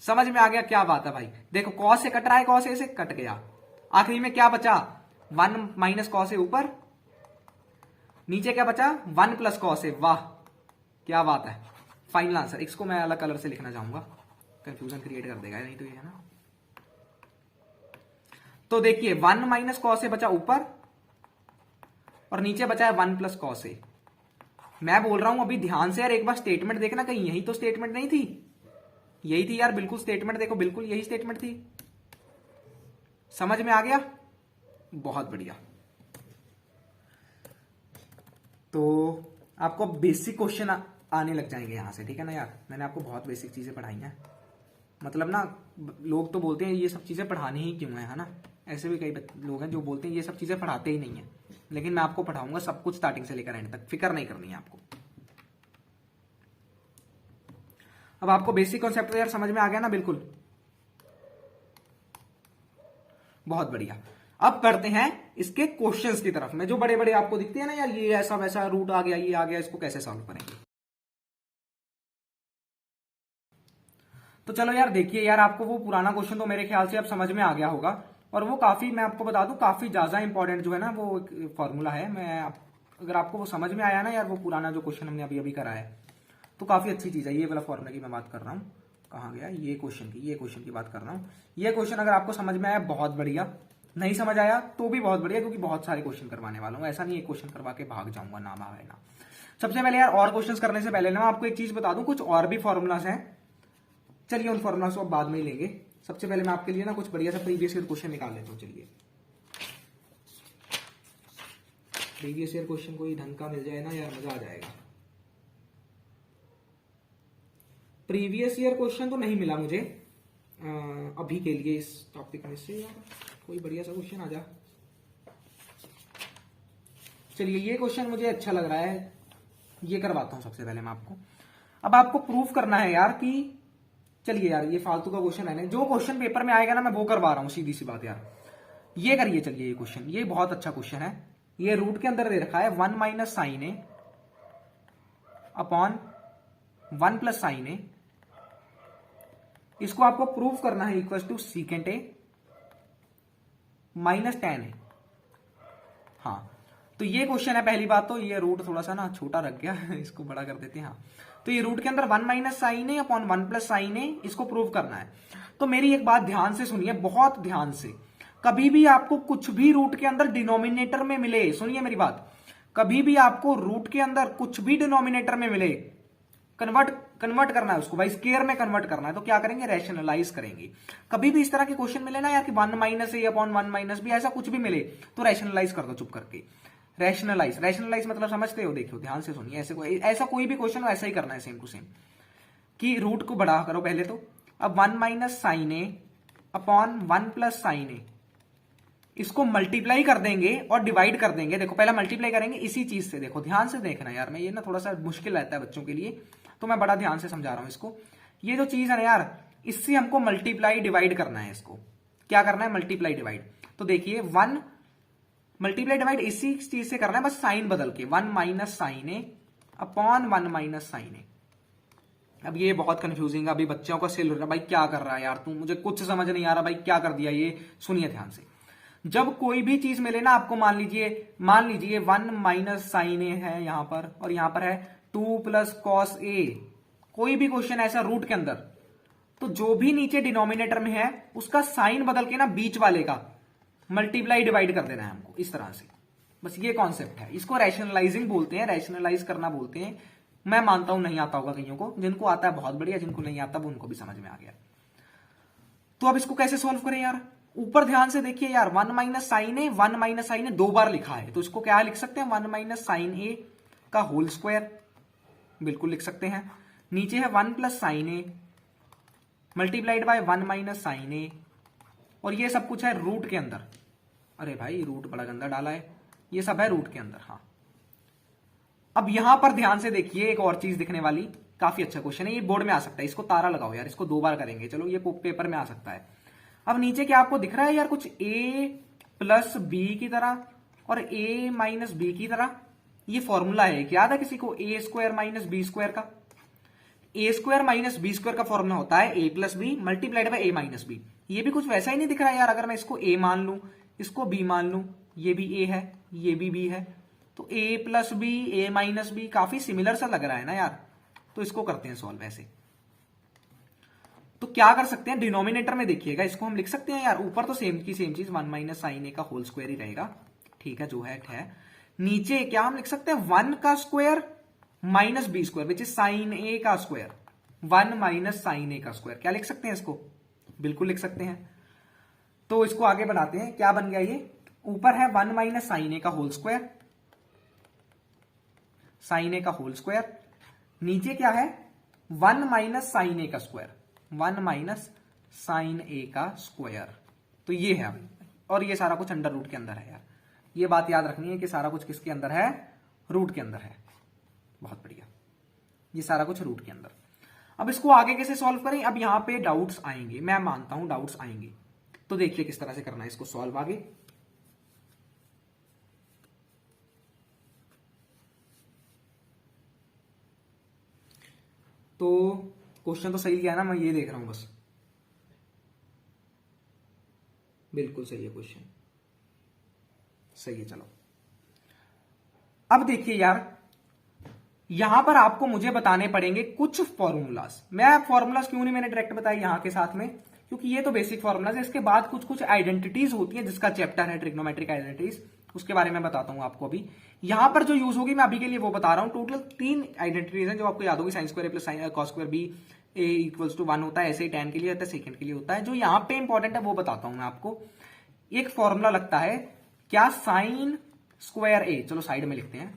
Speaker 1: समझ में आ गया? क्या बात है भाई। देखो कॉस से कट रहा है, कॉस ए से कट गया, आखिरी में क्या बचा 1 माइनस कॉस ए ऊपर, नीचे क्या बचा 1 प्लस कॉस ए। वाह क्या बात है, फाइनल आंसर। इसको मैं अलग कलर से लिखना चाहूंगा, कंफ्यूजन क्रिएट कर देगा नहीं तो ये, है ना। तो देखिए 1 माइनस कॉस ए बचा ऊपर और नीचे बचा है 1 प्लस कॉस ए। मैं बोल रहा हूं अभी ध्यान से यार, एक बार स्टेटमेंट देखना, कहीं यही तो स्टेटमेंट नहीं थी? यही थी यार, बिल्कुल स्टेटमेंट देखो, बिल्कुल यही स्टेटमेंट थी। समझ में आ गया? बहुत बढ़िया। तो आपको बेसिक क्वेश्चन आने लग जाएंगे यहां से, ठीक है ना यार। मैंने आपको बहुत बेसिक चीजें पढ़ाई हैं, मतलब ना लोग तो बोलते हैं ये सब चीजें पढ़ानी ही क्यों है ना। ऐसे भी कई लोग हैं जो बोलते हैं ये सब चीजें पढ़ाते ही नहीं है, लेकिन मैं आपको पढ़ाऊंगा सब कुछ स्टार्टिंग से लेकर एंड तक, फिक्र नहीं करनी है आपको। अब आपको बेसिक कॉन्सेप्ट तो यार समझ में आ गया ना? बिल्कुल, बहुत बढ़िया। अब बढ़ते हैं इसके क्वेश्चंस की तरफ में, जो बड़े बड़े आपको दिखते हैं ना यार, ये ऐसा वैसा रूट आ गया, ये आ गया, इसको कैसे सॉल्व करेंगे। तो चलो यार देखिए यार, आपको वो पुराना क्वेश्चन तो मेरे ख्याल से अब समझ में आ गया होगा, और वो काफी, मैं आपको बता दूं, काफी ज्यादा इंपॉर्टेंट जो है ना वो फॉर्मूला है। अगर आपको वो समझ में आया ना यार, वो पुराना जो क्वेश्चन हमने अभी अभी करा है, तो काफी अच्छी चीज है। ये वाला फॉर्मूला की मैं बात कर रहा हूँ, कहाँ गया ये क्वेश्चन की बात कर रहा हूँ। ये क्वेश्चन अगर आपको समझ में आया बहुत बढ़िया, नहीं समझ आया तो भी बहुत बढ़िया, क्योंकि बहुत सारे क्वेश्चन करवाने वाला हूँ, ऐसा नहीं एक क्वेश्चन करवा के भाग जाऊंगा, ना भाग है ना। सबसे पहले यार, और क्वेश्चन करने से पहले ना आपको एक चीज बता दूं, कुछ और भी फॉर्मुलाज हैं। चलिए उन फॉर्मुलाज को अब बाद में ही लेंगे। सबसे पहले मैं आपके लिए ना कुछ बढ़िया सा प्रीवियस ईयर क्वेश्चन निकाल लेता हूँ। चलिए, प्रीवियस ईयर क्वेश्चन कोई ढंग का मिल जाए ना यार, मजा आ जाएगा। प्रीवियस ईयर क्वेश्चन तो नहीं मिला मुझे अभी के लिए इस टॉपिक में से यार, कोई बढ़िया सा क्वेश्चन आ जा। चलिए ये क्वेश्चन मुझे अच्छा लग रहा है, ये करवाता हूं सबसे पहले मैं आपको। अब आपको प्रूफ करना है यार कि, चलिए यार ये फालतू का क्वेश्चन है ना, जो क्वेश्चन पेपर में आएगा ना मैं वो करवा रहा हूं, सीधी सी बात यार। ये करिए, चलिए ये क्वेश्चन, ये बहुत अच्छा क्वेश्चन है। ये रूट के अंदर दे रखा है 1 minus sine a upon 1 plus sine a. इसको आपको प्रूफ करना है equal to secant A minus tan a. हाँ, तो ये क्वेश्चन है। पहली बात तो ये रूट थोड़ा सा ना छोटा रख गया इसको बड़ा कर देते हैं। हाँ, तो ये रूट के अंदर 1 minus sine a upon 1 plus sine a, इसको प्रूव करना है। तो मेरी एक बात ध्यान से सुनिए, बहुत ध्यान से। कभी भी आपको कुछ भी रूट के अंदर डिनोमिनेटर में मिले, सुनिए मेरी बात, कभी भी आपको रूट के अंदर कुछ भी डिनोमिनेटर में मिले, कन्वर्ट करना है उसको भाई, स्केयर में कन्वर्ट करना है। तो क्या करेंगे, रैशनलाइज करेंगे। कभी भी इस तरह के क्वेश्चन मिले ना यार कि 1 माइनस ए अपॉन 1 माइनस बी, ऐसा कुछ भी मिले तो रैशनलाइज कर दो चुप करके। रैशनलाइज मतलब समझते हो? देखो ध्यान से सुनिए, ऐसा कोई भी क्वेश्चन हो ऐसा ही करना है, सेम टू सेम, कि रूट को बड़ा करो पहले तो। अब 1 minus sine a upon 1 plus sine a, इसको मल्टीप्लाई कर देंगे और डिवाइड कर देंगे। देखो पहला मल्टीप्लाई करेंगे इसी चीज से, देखो ध्यान से देखना यार, मैं ये ना थोड़ा सा मुश्किल रहता है बच्चों के लिए, तो मैं बड़ा ध्यान से समझा रहा हूं इसको। ये जो चीज है ना यार, इससे हमको मल्टीप्लाई डिवाइड करना है। इसको क्या करना है, मल्टीप्लाई डिवाइड। तो देखिए 1 मल्टीप्लाई डिवाइड इसी चीज से करना है, बस साइन बदल के, 1 minus sine a upon 1 minus sine ए। अब ये बहुत कंफ्यूजिंग, अभी बच्चों का सिल हो रहा है, भाई क्या कर रहा है यार तू, मुझे कुछ समझ नहीं आ रहा, भाई क्या कर दिया ये। सुनिए ध्यान से, जब कोई भी चीज मिले ना आपको, मान लीजिए 1 माइनस साइन ए है यहां पर, और यहां पर है 2 प्लस कॉस ए, कोई भी क्वेश्चन ऐसा रूट के अंदर, तो जो भी नीचे डिनोमिनेटर में है उसका साइन बदल के ना बीच वाले का मल्टीप्लाई डिवाइड कर देना है हमको, इस तरह से। बस ये कॉन्सेप्ट है, इसको रैशनलाइजिंग बोलते हैं, रैशनलाइज करना बोलते हैं। मैं मानता हूं नहीं आता होगा कईयों को, जिनको आता है बहुत बढ़िया, जिनको नहीं आता वो उनको भी समझ में आ गया। तो अब इसको कैसे सॉल्व करें यार, ऊपर ध्यान से देखिए यार, 1 माइनस साइन ए 1 माइनस साइन ए 2 बार लिखा है, तो इसको क्या लिख सकते हैं, 1 माइनस साइन ए का होल स्क्वायर, बिल्कुल लिख सकते हैं। नीचे है 1 plus sine a multiplied by 1 minus sine a, और ये सब कुछ है रूट के अंदर। अरे भाई रूट बड़ा गंदा डाला है, ये सब है रूट के अंदर। हाँ, अब यहां पर ध्यान से देखिए, एक और चीज दिखने वाली, काफी अच्छा क्वेश्चन है ये, बोर्ड में आ सकता है, इसको तारा लगाओ यार, इसको 2 बार करेंगे, चलो ये पेपर में आ सकता है। अब नीचे क्या आपको दिख रहा है यार, कुछ a प्लस बी की तरह और a माइनस बी की तरह, ये फॉर्मूला है, याद है किसी को, a square minus b square का। A square minus b square का फॉर्मूला होता है a plus b multiplied by a minus b. ये भी कुछ वैसा ही नहीं दिख रहा है यार। अगर मैं इसको ए मान लूं, इसको बी मान लूं, ये भी ए है, ये भी बी है, तो a plus B A minus B काफी सिमिलर सा लग रहा है ना यार। तो इसको करते हैं सॉल्व ऐसे। तो क्या कर सकते हैं, डिनोमिनेटर में देखिएगा, इसको हम लिख सकते हैं यार, ऊपर तो सेम की सेम चीज 1 माइनस साइन ए का होल स्क्वायर ही रहेगा, ठीक है, जो है। नीचे क्या हम लिख सकते हैं 1 का square minus b square which is sine a का स्क्वायर, 1 माइनस साइन ए का स्क्वायर। क्या लिख सकते हैं इसको, बिल्कुल लिख सकते हैं। तो इसको आगे बढ़ाते हैं, क्या बन गया ये, ऊपर है 1 माइनस साइन ए का होल स्क्वायर, साइन ए का होल स्क्वायर, नीचे क्या है 1 माइनस साइन ए का स्क्वायर, 1 माइनस साइन ए का स्क्वायर। तो ये है अभी, और ये सारा कुछ अंडर रूट के अंदर है यार। ये बात याद रखनी है कि सारा कुछ किसके अंदर है, रूट के अंदर है। बहुत बढ़िया, ये सारा कुछ रूट के अंदर। अब इसको आगे कैसे सॉल्व करें, अब यहां पे डाउट्स आएंगे, मैं मानता हूं डाउट्स आएंगे। तो देखिए किस तरह से करना है इसको सॉल्व आगे। तो क्वेश्चन तो सही है ना, मैं ये देख रहा हूं बस, बिल्कुल सही है क्वेश्चन, सही है। चलो अब देखिए यार, यहां पर आपको मुझे बताने पड़ेंगे कुछ फॉर्मूलाज। मैं फॉर्मूलाज क्यों नहीं मैंने डायरेक्ट बताया यहां के साथ में, क्योंकि ये तो बेसिक फॉर्मूलाज है। इसके बाद कुछ कुछ आइडेंटिटीज होती है, जिसका चैप्टर है ट्रिग्नोमेट्रिक आइडेंटिटीज, उसके बारे में बताता हूं आपको अभी। यहां पर जो यूज होगी मैं अभी के लिए वो बता रहा हूं। टोटल 3 आइडेंटिटीज हैं जो आपको याद होगी, sine square plus cos square B A equals to 1 होता है, ऐसे ही tan के लिए होता है, सेकंड के लिए होता है। जो यहां पे इंपॉर्टेंट है वो बताता हूं मैं आपको। एक फॉर्मूला लगता है, क्या साइन स्क्वायर ए, चलो साइड में लिखते हैं,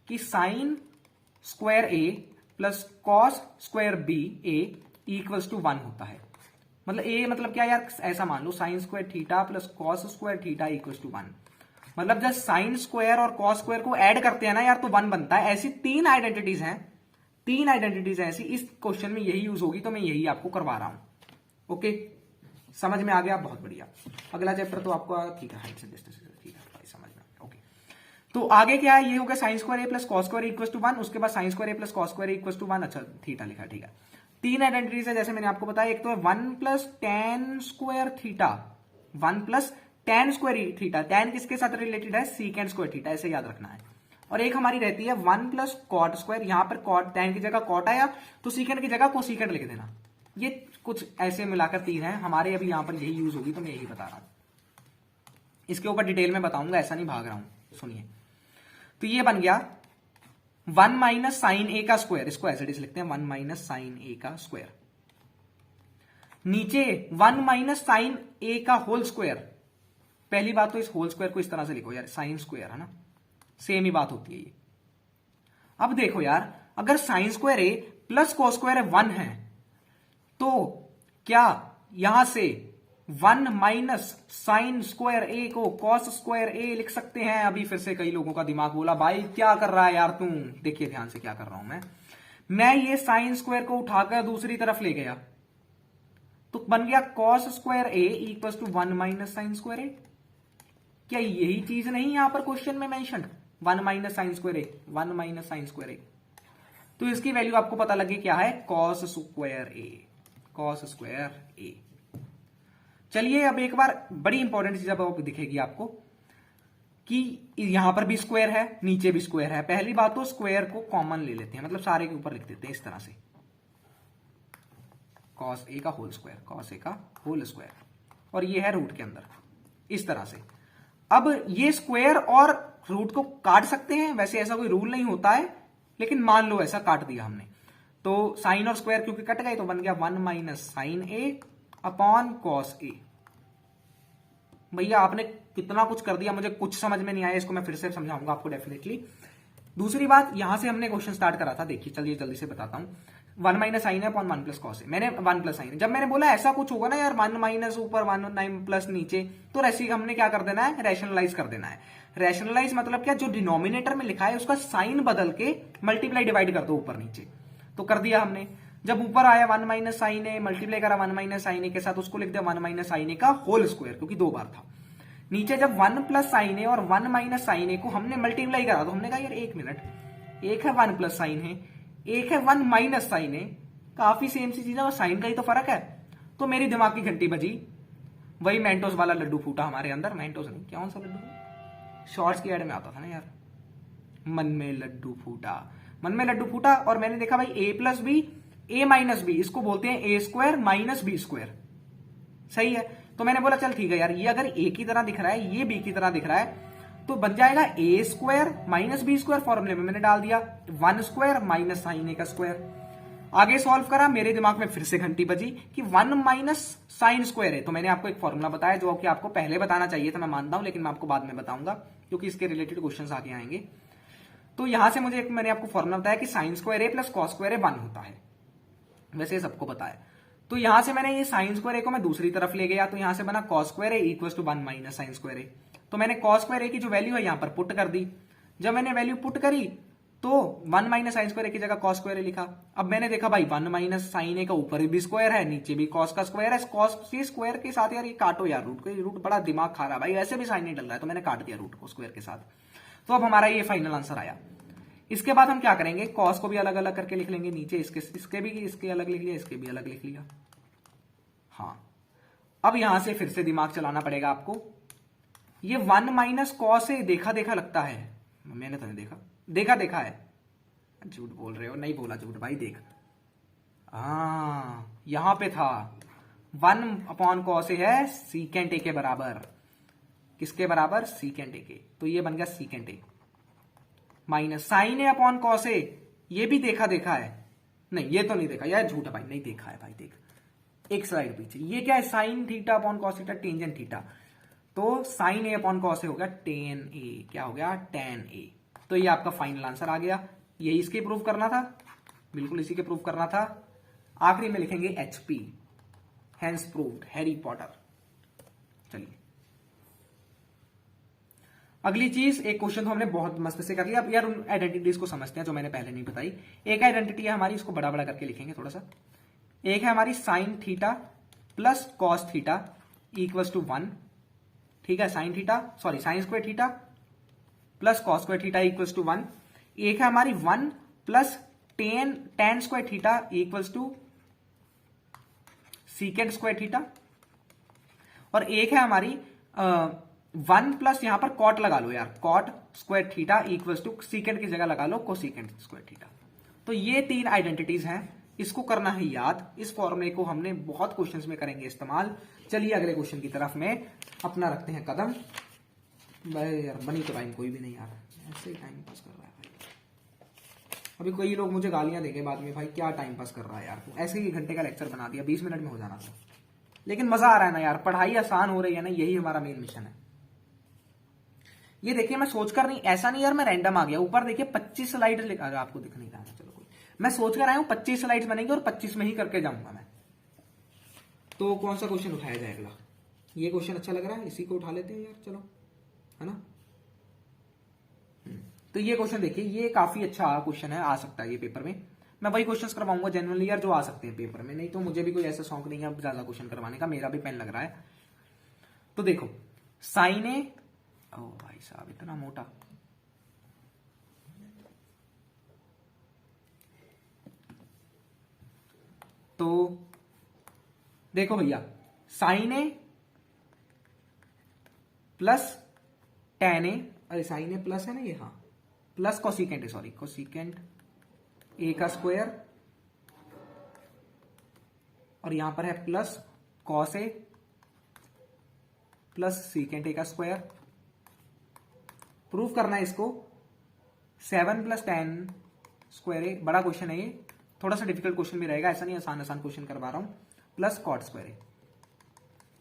Speaker 1: कि sine square A plus cos square B A equals to 1 होता है। मतलब ए मतलब क्या यार, ऐसा मान लो sine square theta plus cos square theta equals to 1। मतलब जब साइन स्क्वायर और कॉस स्क्वायर को ऐड करते हैं ना यार, तो 1 बनता है। ऐसी 3 आइडेंटिटीज हैं, 3 आइडेंटिटीज ऐसी, इस क्वेश्चन में यही यूज होगी, तो मैं यही आपको करवा रहा हूं। ओके, समझ में आ गया, बहुत बढ़िया। अगला चैप्टर तो आपका ठीक है, हाइट से डिस्टेंस, ठीक है भाई, समझ में। ओके, तो आगे क्या है, ये हो गया sine square A plus cos square equals to 1, उसके बाद sine square A plus cos square equals to 1। अच्छा, थीटा लिखा, ठीक है। 3 आइडेंटिटीज है जैसे मैंने आपको बताया। एक तो है 1 plus tan square theta, 1 plus tan square theta, ten किसके साथ रिलेटेड है, सीकेंड स्क्वायर थीटा, ऐसे याद रखना है। और एक हमारी रहती है 1 प्लस कॉट स्क्वायर, यहां पर कॉट, टेन की जगह कॉट आया तो सीकेंड की जगह कोसीकेंड लिख देना। ये कुछ ऐसे मिलाकर 3 है हमारे, अभी यहां पर यही यूज होगी, तो मैं यही बता रहा हूं। इसके ऊपर डिटेल में बताऊंगा, ऐसा नहीं भाग रहा हूं, सुनिए। तो ये बन गया 1 माइनस साइन ए का स्क्वायर, इसको ऐसे लिखते हैं 1 माइनस साइन ए का स्क्वायर। नीचे 1 माइनस साइन ए का होल स्क्वायर। पहली बात तो इस होल स्क्वायर को इस तरह से लिखो यार, साइन स्क्वायर है ना, सेम ही बात होती है ये। अब देखो यार, अगर साइन स्क्वायर ए प्लस कॉस स्क्वायर 1 है, तो क्या यहां से 1 माइनस साइन स्क्वायर ए को कॉस स्क्वायर ए लिख सकते हैं। अभी फिर से कई लोगों का दिमाग बोला, भाई क्या कर रहा है यार तू। देखिए ध्यान से क्या कर रहा हूं मैं ये साइन स्क्वायर को उठाकर दूसरी तरफ ले गया, तो बन गया cos square a equal to 1 minus sine square a. क्या यही चीज नहीं यहां पर क्वेश्चन में mention, 1 minus sine square a, 1 minus sine square a. तो इसकी वैल्यू आपको पता लगी क्या है, cos square a, cos square a. चलिए अब एक बार बड़ी इंपॉर्टेंट चीज अब दिखेगी आपको कि यहां पर भी स्क्वायर है, नीचे भी स्क्वायर है। पहली बात तो स्क्वायर को कॉमन ले लेते हैं, मतलब सारे के ऊपर लिख देते हैं इस तरह से, कॉस ए का होल स्क्वायर, कॉस ए का होल स्क्वायर, और ये है रूट के अंदर इस तरह से। अब ये स्क्वायर और रूट को काट सकते हैं, वैसे ऐसा कोई रूल नहीं होता है, लेकिन मान लो ऐसा काट दिया हमने, तो साइन और स्क्वायर क्योंकि कट गए, तो बन गया 1 minus sine a upon cos ए। भैया आपने कितना कुछ कर दिया, मुझे कुछ समझ में नहीं आया, इसको मैं फिर से समझाऊंगा आपको डेफिनेटली। दूसरी बात, यहां से हमने क्वेश्चन स्टार्ट करा था, देखिए चलिए जल्दी से बताता हूं। 1 माइनस साइन है अपॉन 1 प्लस कॉस है, मैंने 1 प्लस साइन, जब मैंने बोला ऐसा कुछ होगा ना यार, 1 माइनस ऊपर 1 9 प्लस नीचे, तो ऐसे हमने क्या कर देना है, रैशनलाइज कर देना है। रैशनलाइज मतलब क्या, जो डिनोमिनेटर में लिखा है उसका साइन बदल के मल्टीप्लाई डिवाइड कर दो ऊपर नीचे, तो कर दिया हमने। जब ऊपर आया 1 माइनस साइन ए, मल्टीप्लाई करा 1 माइनस साइन ए के साथ, उसको लिख दिया 1 माइनस साइन ए का होल स्क्वायर, क्योंकि 2 बार था। नीचे जब 1 प्लस साइन ए और 1 माइनस साइन ए को हमने मल्टीप्लाई करा, तो हमने कहा यार एक मिनट, एक है 1 प्लस साइन है, एक है 1 माइनस साइन ए, काफी सेम सी चीज है और साइन का ही तो फर्क है। तो मेरी दिमाग की घंटी बजी, वही मेंटोस वाला लड्डू फूटा हमारे अंदर। मेंटोस नहीं, कौन सा लड्डू, शॉर्ट्स की एड में आता था ना यार, मन में लड्डू फूटा, मन में लड्डू फूटा। और मैंने देखा भाई ए प्लस बी, ए माइनस बी, इसको बोलते हैं ए स्क्वायर माइनस बी स्क्वायर, सही है। तो मैंने बोला चल ठीक है यार, ये अगर ए की तरह दिख रहा है, ये बी की तरह दिख रहा है, तो बन जाएगा ए स्क्वायर माइनस बी स्क्वायर। फॉर्मूले में मैंने डाल दिया 1 स्क्वायर माइनस साइन ए का स्क्वायर। आगे सॉल्व करा, मेरे दिमाग में फिर से घंटी बजी कि 1 माइनस साइन स्क्वायर है। तो मैंने आपको एक फॉर्मूला बताया जो कि आपको पहले बताना चाहिए था, मैं मानता हूं, लेकिन मैं आपको बाद में बताऊंगा क्योंकि इसके रिलेटेड क्वेश्चन आगे आएंगे। तो यहां से मुझे मैंने आपको फॉर्मूला बताया कि sine square A plus cos square a 1 होता है, वैसे सबको पता है। तो यहां से मैंने ये साइन स्क्वायर ए को मैं दूसरी तरफ ले गया, तो यहां से बना cos square a equal to 1 minus sine square a. तो मैंने कॉस स्क्वायर ए की जो वैल्यू है यहां पर पुट कर दी। जब मैंने वैल्यू पुट करी तो 1 माइनस साइन स्क्वायर ए की जगह कॉस स्क्वायर ए लिखा। अब मैंने देखा भाई 1 माइनस साइन ए का ऊपर भी स्क्वायर है, नीचे भी कॉस का स्क्वायर है। कॉस के स्क्वायर के साथ यार ये काटो यार रूट को, रूट बड़ा दिमाग खा रहा है भाई, ऐसे भी साइन नहीं डल रहा है, तो मैंने काट दिया रूट को स्क्वायर के साथ। तो अब हमारा ये फाइनल आंसर आया। इसके बाद हम क्या करेंगे, कॉस को भी अलग अलग करके लिख लेंगे, नीचे इसके भी इसके अलग लिख लिया, इसके भी अलग लिख लिया। हाँ, अब यहां से फिर से दिमाग चलाना पड़ेगा आपको। ये 1 माइनस कॉस है, देखा देखा लगता है, मैंने तो नहीं देखा, देखा देखा है। झूठ बोल रहे हो, नहीं बोला झूठ भाई, देख यहां पे था 1 अपॉन कॉस है सीकेंट ए के बराबर। किसके बराबर, सीकेंट ए के। तो ये बन गया secant A minus sine a upon cos a, ये भी देखा देखा है, नहीं ये तो नहीं देखा यार, झूठ है भाई, नहीं देखा है भाई। देख एक स्लाइड पीछे, ये क्या है, sine theta upon cos theta tangent theta. तो साइन ए अपॉन कॉस ए हो गया टेन ए, क्या हो गया, टेन ए। तो ये आपका फाइनल आंसर आ गया। यही इसके प्रूव करना था, बिल्कुल इसी के प्रूव करना था। आखिरी में लिखेंगे HP, hence proved, Harry Potter. चलिए अगली चीज, एक क्वेश्चन तो हमने बहुत मस्त से कर लिया। अब यार उन आइडेंटिटीज को समझते हैं जो मैंने पहले नहीं बताई। एक आइडेंटिटी है हमारी, इसको बड़ा बड़ा करके लिखेंगे थोड़ा सा। एक है हमारी sine theta plus cos theta equals to 1, ठीक है, sine theta sorry sine square theta plus cos square theta equals to 1। एक है हमारी 1 plus tan square theta equals to secant square theta. और एक है हमारी 1 प्लस यहां पर कॉट लगा लो यार, cot square theta equals to secant की जगह लगा लो कोसीकेंट स्क्वायर थीटा। तो ये 3 आइडेंटिटीज हैं, इसको करना है याद। इस फॉर्मूले को हमने बहुत क्वेश्चंस में करेंगे इस्तेमाल। चलिए अगले क्वेश्चन की तरफ में अपना रखते हैं कदम। भाई यार बनी तो टाइम कोई भी नहीं यार, ऐसे ही टाइम पास कर रहा है भाई। अभी कोई लोग मुझे गालियां देंगे बाद में, भाई क्या टाइम पास कर रहा है यार, ऐसे ही घंटे का लेक्चर बना दिया, 20 मिनट में हो जाना था। लेकिन मजा आ रहा है ना यार, पढ़ाई आसान हो रही है ना, यही हमारा मेन मिशन है। ये देखिए मैं सोचकर नहीं, ऐसा नहीं यार मैं रैंडम आ गया। ऊपर देखिए 25 स्लाइड, आपको दिख नहीं रहा है, चलो कोई, मैं सोच कर आया हूं 25 स्लाइड्स बनेंगे और 25 में ही करके जाऊंगा मैं। तो कौन सा क्वेश्चन उठाया जाए अगला? ये क्वेश्चन अच्छा लग रहा है, इसी को उठा लेते हैं यार, चलो, है ना। तो ये क्वेश्चन देखिए, ये काफी अच्छा क्वेश्चन है, आ सकता है ये पेपर में। मैं वही क्वेश्चंस करवाऊंगा जनरली यार जो आ सकते हैं पेपर में, नहीं तो मुझे भी कोई ऐसा शौक नहीं है ज्यादा क्वेश्चन करवाने का, मेरा भी पेन लग रहा है। तो देखो साइन ए, ओ भाई साहब इतना मोटा, तो देखो भैया साइन ए प्लस टेन ए, अरे साइन ए प्लस है ना ये, हाँ plus cosecant A, sorry cosecant a का स्क्वायर, और यहां पर है plus cos a plus secant a का स्क्वायर। प्रूफ करना है इसको, 7 प्लस 10 स्क्वायर ए, बड़ा क्वेश्चन है ये, थोड़ा सा डिफिकल्ट क्वेश्चन भी रहेगा, ऐसा नहीं आसान आसान क्वेश्चन करवा रहा हूं। प्लस कॉट स्क्वायर ए,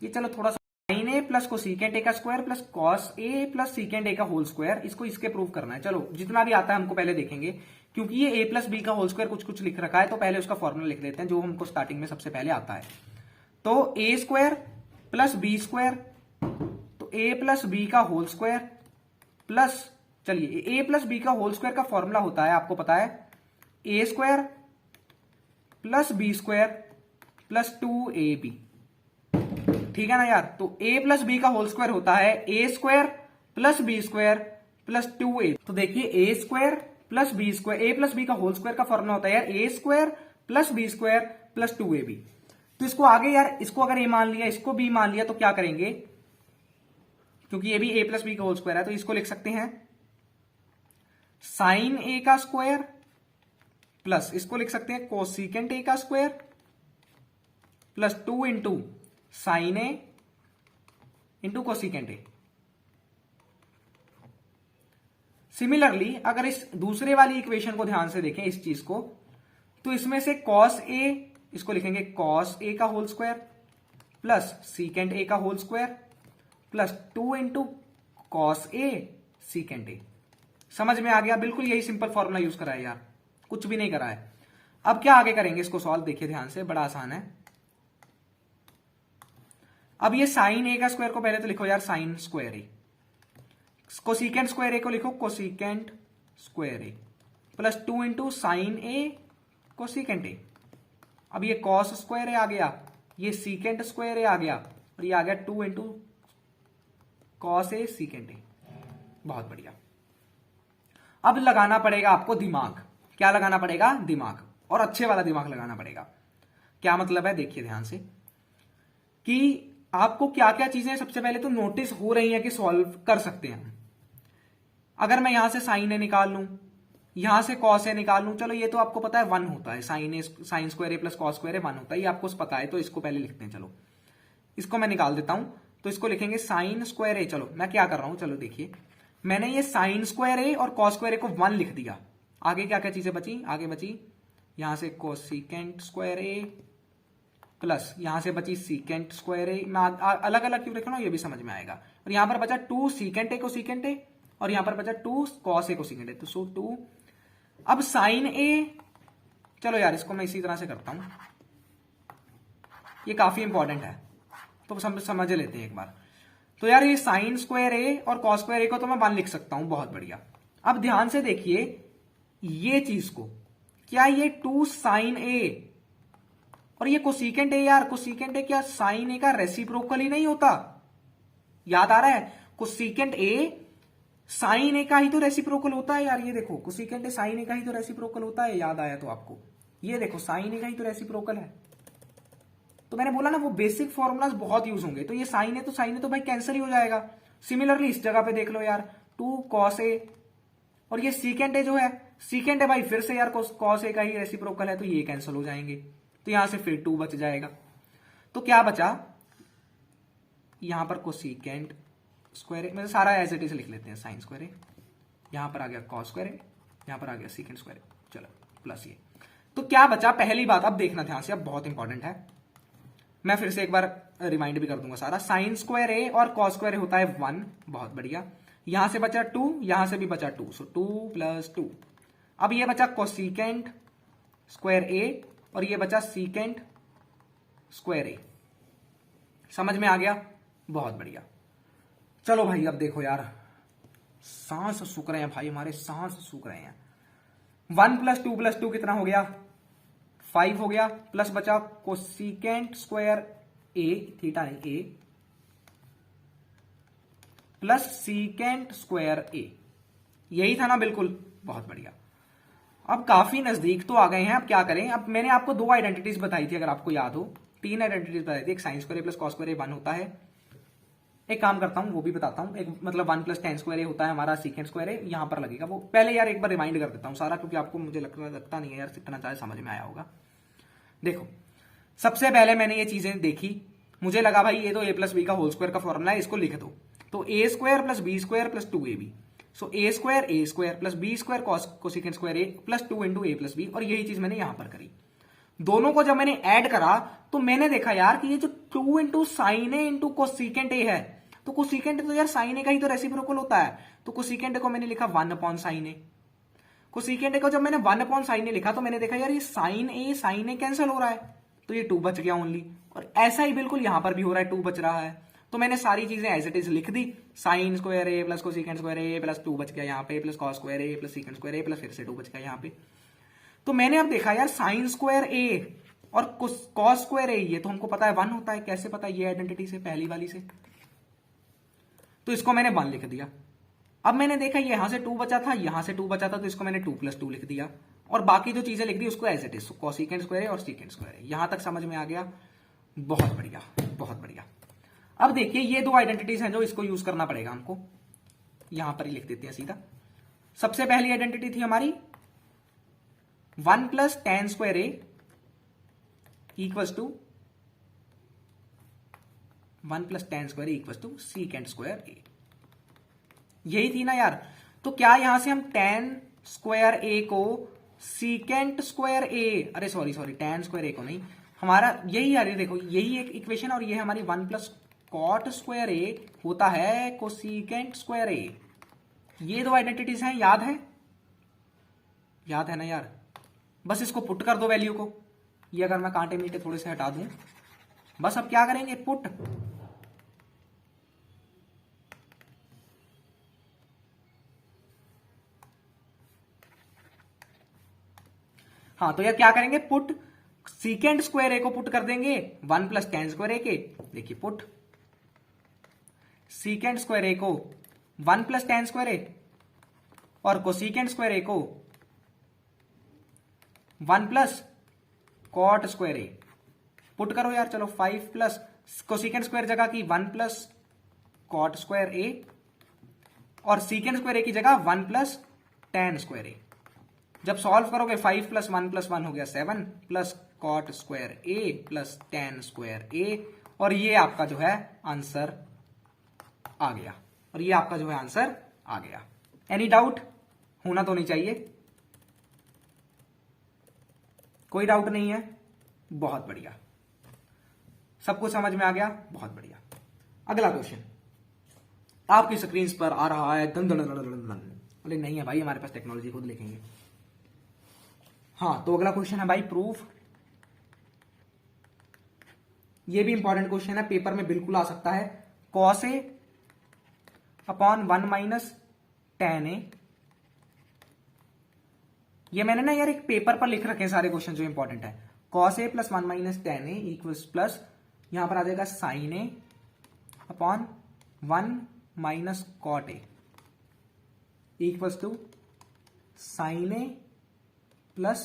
Speaker 1: ये चलो थोड़ा सा sine a plus cosecant a का square plus cos a plus secant a का होल स्क्वायर, इसको इसके प्रूव करना है। चलो जितना भी आता है हमको पहले देखेंगे, क्योंकि ये ए प्लस बी का होल स्क्वायर कुछ कुछ लिख रखा है, तो पहले उसका फॉर्मूला लिख लेते हैं जो हमको स्टार्टिंग में सबसे पहले आता है। तो a square plus b square, तो ए प्लस बी का होल स्क्वायर प्लस, चलिए ए प्लस बी का होल स्क्वायर का फॉर्मूला होता है आपको पता है, a square plus b square plus 2ab, ठीक है ना यार। तो a प्लस बी का होल स्क्वायर होता है a square plus b square plus 2a। तो देखिए a square plus b square, A plus b का होल स्क्वायर का फॉर्मूला होता है यार a square plus b square plus 2ab। तो इसको आगे यार, इसको अगर ए मान लिया, इसको बी मान लिया, तो क्या करेंगे, क्योंकि ये भी a प्लस बी का होल स्क्वायर है, तो इसको लिख सकते हैं साइन ए का स्क्वायर प्लस इसको लिख सकते हैं कोसिकेंट ए का square plus 2 into sine A into cosecant A. Similarly अगर इस दूसरे वाली इक्वेशन को ध्यान से देखें, इस चीज को, तो इसमें से कॉस ए, इसको लिखेंगे कॉस ए का whole square plus secant a का whole square plus 2 into cos a secant a. समझ में आ गया? बिल्कुल यही सिंपल फॉर्मूला यूज करा है यार, कुछ भी नहीं करा है। अब क्या आगे करेंगे, इसको सॉल्व देखिए ध्यान से, बड़ा आसान है। अब ये साइन ए का स्क्वायर को पहले तो लिखो यार साइन स्क्वायर ए, कोसिकेंट स्क्वायर ए को लिखो cosecant square A plus 2 into sine A cosecant A. अब ये कॉस स्क्वायर ए आ गया, ये सीकेंट स्क्वायर ए आ गया, और ये आ गया 2 इंटू कॉस ए सीकेंट ए। बहुत बढ़िया। अब लगाना पड़ेगा आपको दिमाग। क्या लगाना पड़ेगा? दिमाग, और अच्छे वाला दिमाग लगाना पड़ेगा। क्या मतलब है, देखिए ध्यान से, कि आपको क्या क्या चीजें सबसे पहले तो नोटिस हो रही हैं कि सॉल्व कर सकते हैं। अगर मैं यहां से साइन ए निकाल लूं, यहां से कॉस ए निकाल लूं, चलो ये तो आपको पता है 1 होता है, sign square A plus cos square a 1 होता है, ये आपको पता है, तो इसको पहले लिखते हैं। चलो इसको मैं निकाल देता हूं, तो इसको लिखेंगे साइन स्क्वायर ए। चलो मैं क्या कर रहा हूं, चलो देखिए, मैंने ये साइन स्क्वायर ए और कॉस स्क्वायर ए को 1 लिख दिया। आगे क्या क्या चीजें बची, आगे बची यहां से कोसिकेंट स्क्वायर ए प्लस यहां से बची सीकेंट स्क्वायर ए। मैं अलग अलग क्यों लिख रहा हूं ये भी समझ में आएगा। और यहां पर बचा 2 सीकेंट ए को सीकेंट ए, और यहां पर बचा 2 कॉस ए को सीकेंट ए, तो सो 2। अब साइन ए, चलो यार इसको मैं इसी तरह से करता हूं, ये काफी इंपॉर्टेंट है, तो समझ लेते हैं एक बार। तो यार ये साइन स्क्वायर ए और कॉस स्क्वायर ए को तो मैं 1 लिख सकता हूं, बहुत बढ़िया। अब ध्यान से देखिए ये चीज को, क्या ये 2 साइन ए और ये कोसिकेंट ए, यार कोसिकेंट ए क्या साइन ए का रेसिप्रोकल ही नहीं होता? याद आ रहा है? कोसिकेंट ए साइन ए का ही तो रेसिप्रोकल होता है यार। ये देखो कोसिकेंट ए साइन ए का ही तो रेसिप्रोकल होता है, याद आया तो आपको? ये देखो साइन ए का ही तो रेसिप्रोकल है। तो मैंने बोला ना वो बेसिक फॉर्मूलाज बहुत यूज होंगे। तो ये साइन ए तो भाई कैंसिल ही हो जाएगा। सिमिलरली इस जगह पे देख लो यार, 2 कॉस ए, और ये सीकेंट ए जो है, सीकेंट ए भाई फिर से यार कॉस ए का ही रेसिप्रोकल है, तो ये कैंसिल हो जाएंगे, तो यहां से फिर 2 बच जाएगा। तो क्या बचा यहां पर कोसिकेंट स्क्वायर ए, मतलब सारा एज इट इज लिख लेते हैं, साइन स्क्वायर ए, यहां पर आ गया कॉस स्क्वायर ए, यहां पर आ गया सीकेंट स्क्वायर ए, चलो प्लस ये। तो क्या बचा, पहली बात अब देखना ध्यान से, अब बहुत इंपॉर्टेंट है, मैं फिर से एक बार रिमाइंड भी कर दूंगा सारा। साइन स्क्वायर ए और कॉस स्क्वायर ए होता है 1, बहुत बढ़िया। यहां से बचा 2, यहां से भी बचा 2, सो 2 प्लस 2। अब ये बचा कोसिकेंट स्क्वायर ए और ये बचा सीकेंट स्क्वायर ए। समझ में आ गया? बहुत बढ़िया। चलो भाई अब देखो यार, सांस सूख रहे हैं भाई हमारे, सांस सूख रहे हैं। 1 प्लस 2 प्लस 2 कितना हो गया? 5 हो गया, प्लस बचा कोसिकेंट स्क्वायर ए, थीटा नहीं ए, प्लस सीकेंट स्क्वायर ए। यही था ना? बिल्कुल, बहुत बढ़िया। अब काफी नजदीक तो आ गए हैं। अब क्या करें, अब मैंने आपको 2 आइडेंटिटीज बताई थी, अगर आपको याद हो, 3 आइडेंटिटीज बताई थी। एक sign square A plus cos square a 1 होता है। एक काम करता हूं वो भी बताता हूं, एक मतलब 1 प्लस टेन स्क्वायर ए होता है हमारा, सीकेंट स्क्वायर ए यहां पर लगेगा। वो पहले यार एक बार रिमाइंड कर देता हूं सारा, क्योंकि आपको मुझे लगता नहीं है यार इतना चाहे समझ में आया होगा। देखो सबसे पहले मैंने ये चीजें देखी, मुझे लगा भाई ये तो ए प्लस बी का होल स्क्वायर का फॉर्मूला है, इसको लिख दो। तो a square plus b square plus 2ab, so a square plus b square cosecant square A plus 2 into a plus b. और यही चीज मैंने यहां पर करी। दोनों को जब मैंने ऐड करा तो मैंने देखा यार कि ये जो 2 into sine A into cosecant A है, तो कोसिकेंट तो यार साइन ए का ही तो रेसिप्रोकल होता है। तो कोसिकेंट को मैंने लिखा 1 अपॉन साइन ए। कोसिकेंट को जब मैंने 1 अपॉन साइन ए लिखा तो मैंने देखा यार ये साइन ए कैंसिल हो रहा है, तो ये 2 बच गया ओनली। और ऐसा ही बिल्कुल यहां पर भी हो रहा है, 2 बच रहा है। तो मैंने सारी चीजें एज इट इज लिख दी, साइन स्क्वायर ए प्लस कोसिकेंट स्क्वायर ए प्लस 2 बच गया यहाँ पे, प्लस कॉस स्क्वायर ए प्लस सीकेंट स्क्वायर ए प्लस फिर से 2 बच गया यहाँ पे। तो मैंने अब देखा यार साइन स्क्वायर ए और कॉस स्क्वायर ए, ये तो हमको पता है 1 होता है। कैसे पता? ये आइडेंटिटी से, पहली वाली से। तो इसको मैंने 1 लिख दिया। अब मैंने देखा ये यहां से 2 बचा था, यहां से 2 बचा था, तो इसको मैंने 2+2 लिख दिया और बाकी जो चीजें लिख दी उसको as it is, cosecant square a और सीकेंट स्क्वायर ए। यहां तक समझ में आ गया? बहुत बढ़िया, बहुत बढ़िया। अब देखिए ये दो आइडेंटिटीज हैं जो इसको यूज करना पड़ेगा हमको, यहां पर ही लिख देते हैं सीधा। सबसे पहली आइडेंटिटी थी हमारी 1 + tan square a equals to 1 + tan square a equals to secant square a. यही थी ना यार। तो क्या यहां से हम tan स्क्वायर ए को सीकेंट स्क्वायर ए, अरे सॉरी tan स्क्वायर ए को नहीं, हमारा यही यार, देखो यही एक इक्वेशन और ये हमारी 1 + cot स्क्वायर ए होता है कोसीकेंट स्क्वायर ए। ये दो आइडेंटिटीज हैं, याद है? याद है ना यार। बस इसको पुट कर दो वैल्यू को। ये अगर मैं कांटे मीटे थोड़े से हटा दूं, बस अब क्या करेंगे, पुट। हाँ तो यार क्या करेंगे, पुट सीकेंट स्क्वायर ए को पुट कर देंगे 1 + tan स्क्वायर ए के। देखिए पुट सीकेंट स्क्वायर ए को 1 + tan स्क्वायर ए और कोसीकेंट स्क्वायर ए को 1 + cot स्क्वायर ए। पुट करो यार, चलो 5 प्लस कोसीकेंट स्क्वायर जगह की 1 + cot स्क्वायर ए और सीकेंट स्क्वायर ए की जगह 1 + tan स्क्वायर ए। जब सॉल्व करोगे 5 + 1 + 1 हो गया 7 + cot square A + tan square a, और ये आपका जो है आंसर आ गया, और ये आपका जो है आंसर आ गया। Any doubt? होना तो नहीं चाहिए, कोई डाउट नहीं है। बहुत बढ़िया, सब कुछ समझ में आ गया, बहुत बढ़िया। अगला क्वेश्चन आपकी स्क्रीन पर आ रहा है, दन दन दन दन दन। अरे नहीं है भाई, हमारे पास टेक्नोलॉजी, खुद लिखेंगे। हाँ तो अगला क्वेश्चन है भाई प्रूफ। ये भी इंपॉर्टेंट क्वेश्चन है, पेपर में बिल्कुल आ सकता है। cos A upon 1 - tan A। ये मैंने ना यार एक पेपर पर लिख रखे हैं सारे क्वेश्चन जो इंपॉर्टेंट है। cos A + 1 - tan A equals plus यहां पर आ जाएगा sin A upon 1 - cot A equals to sin A plus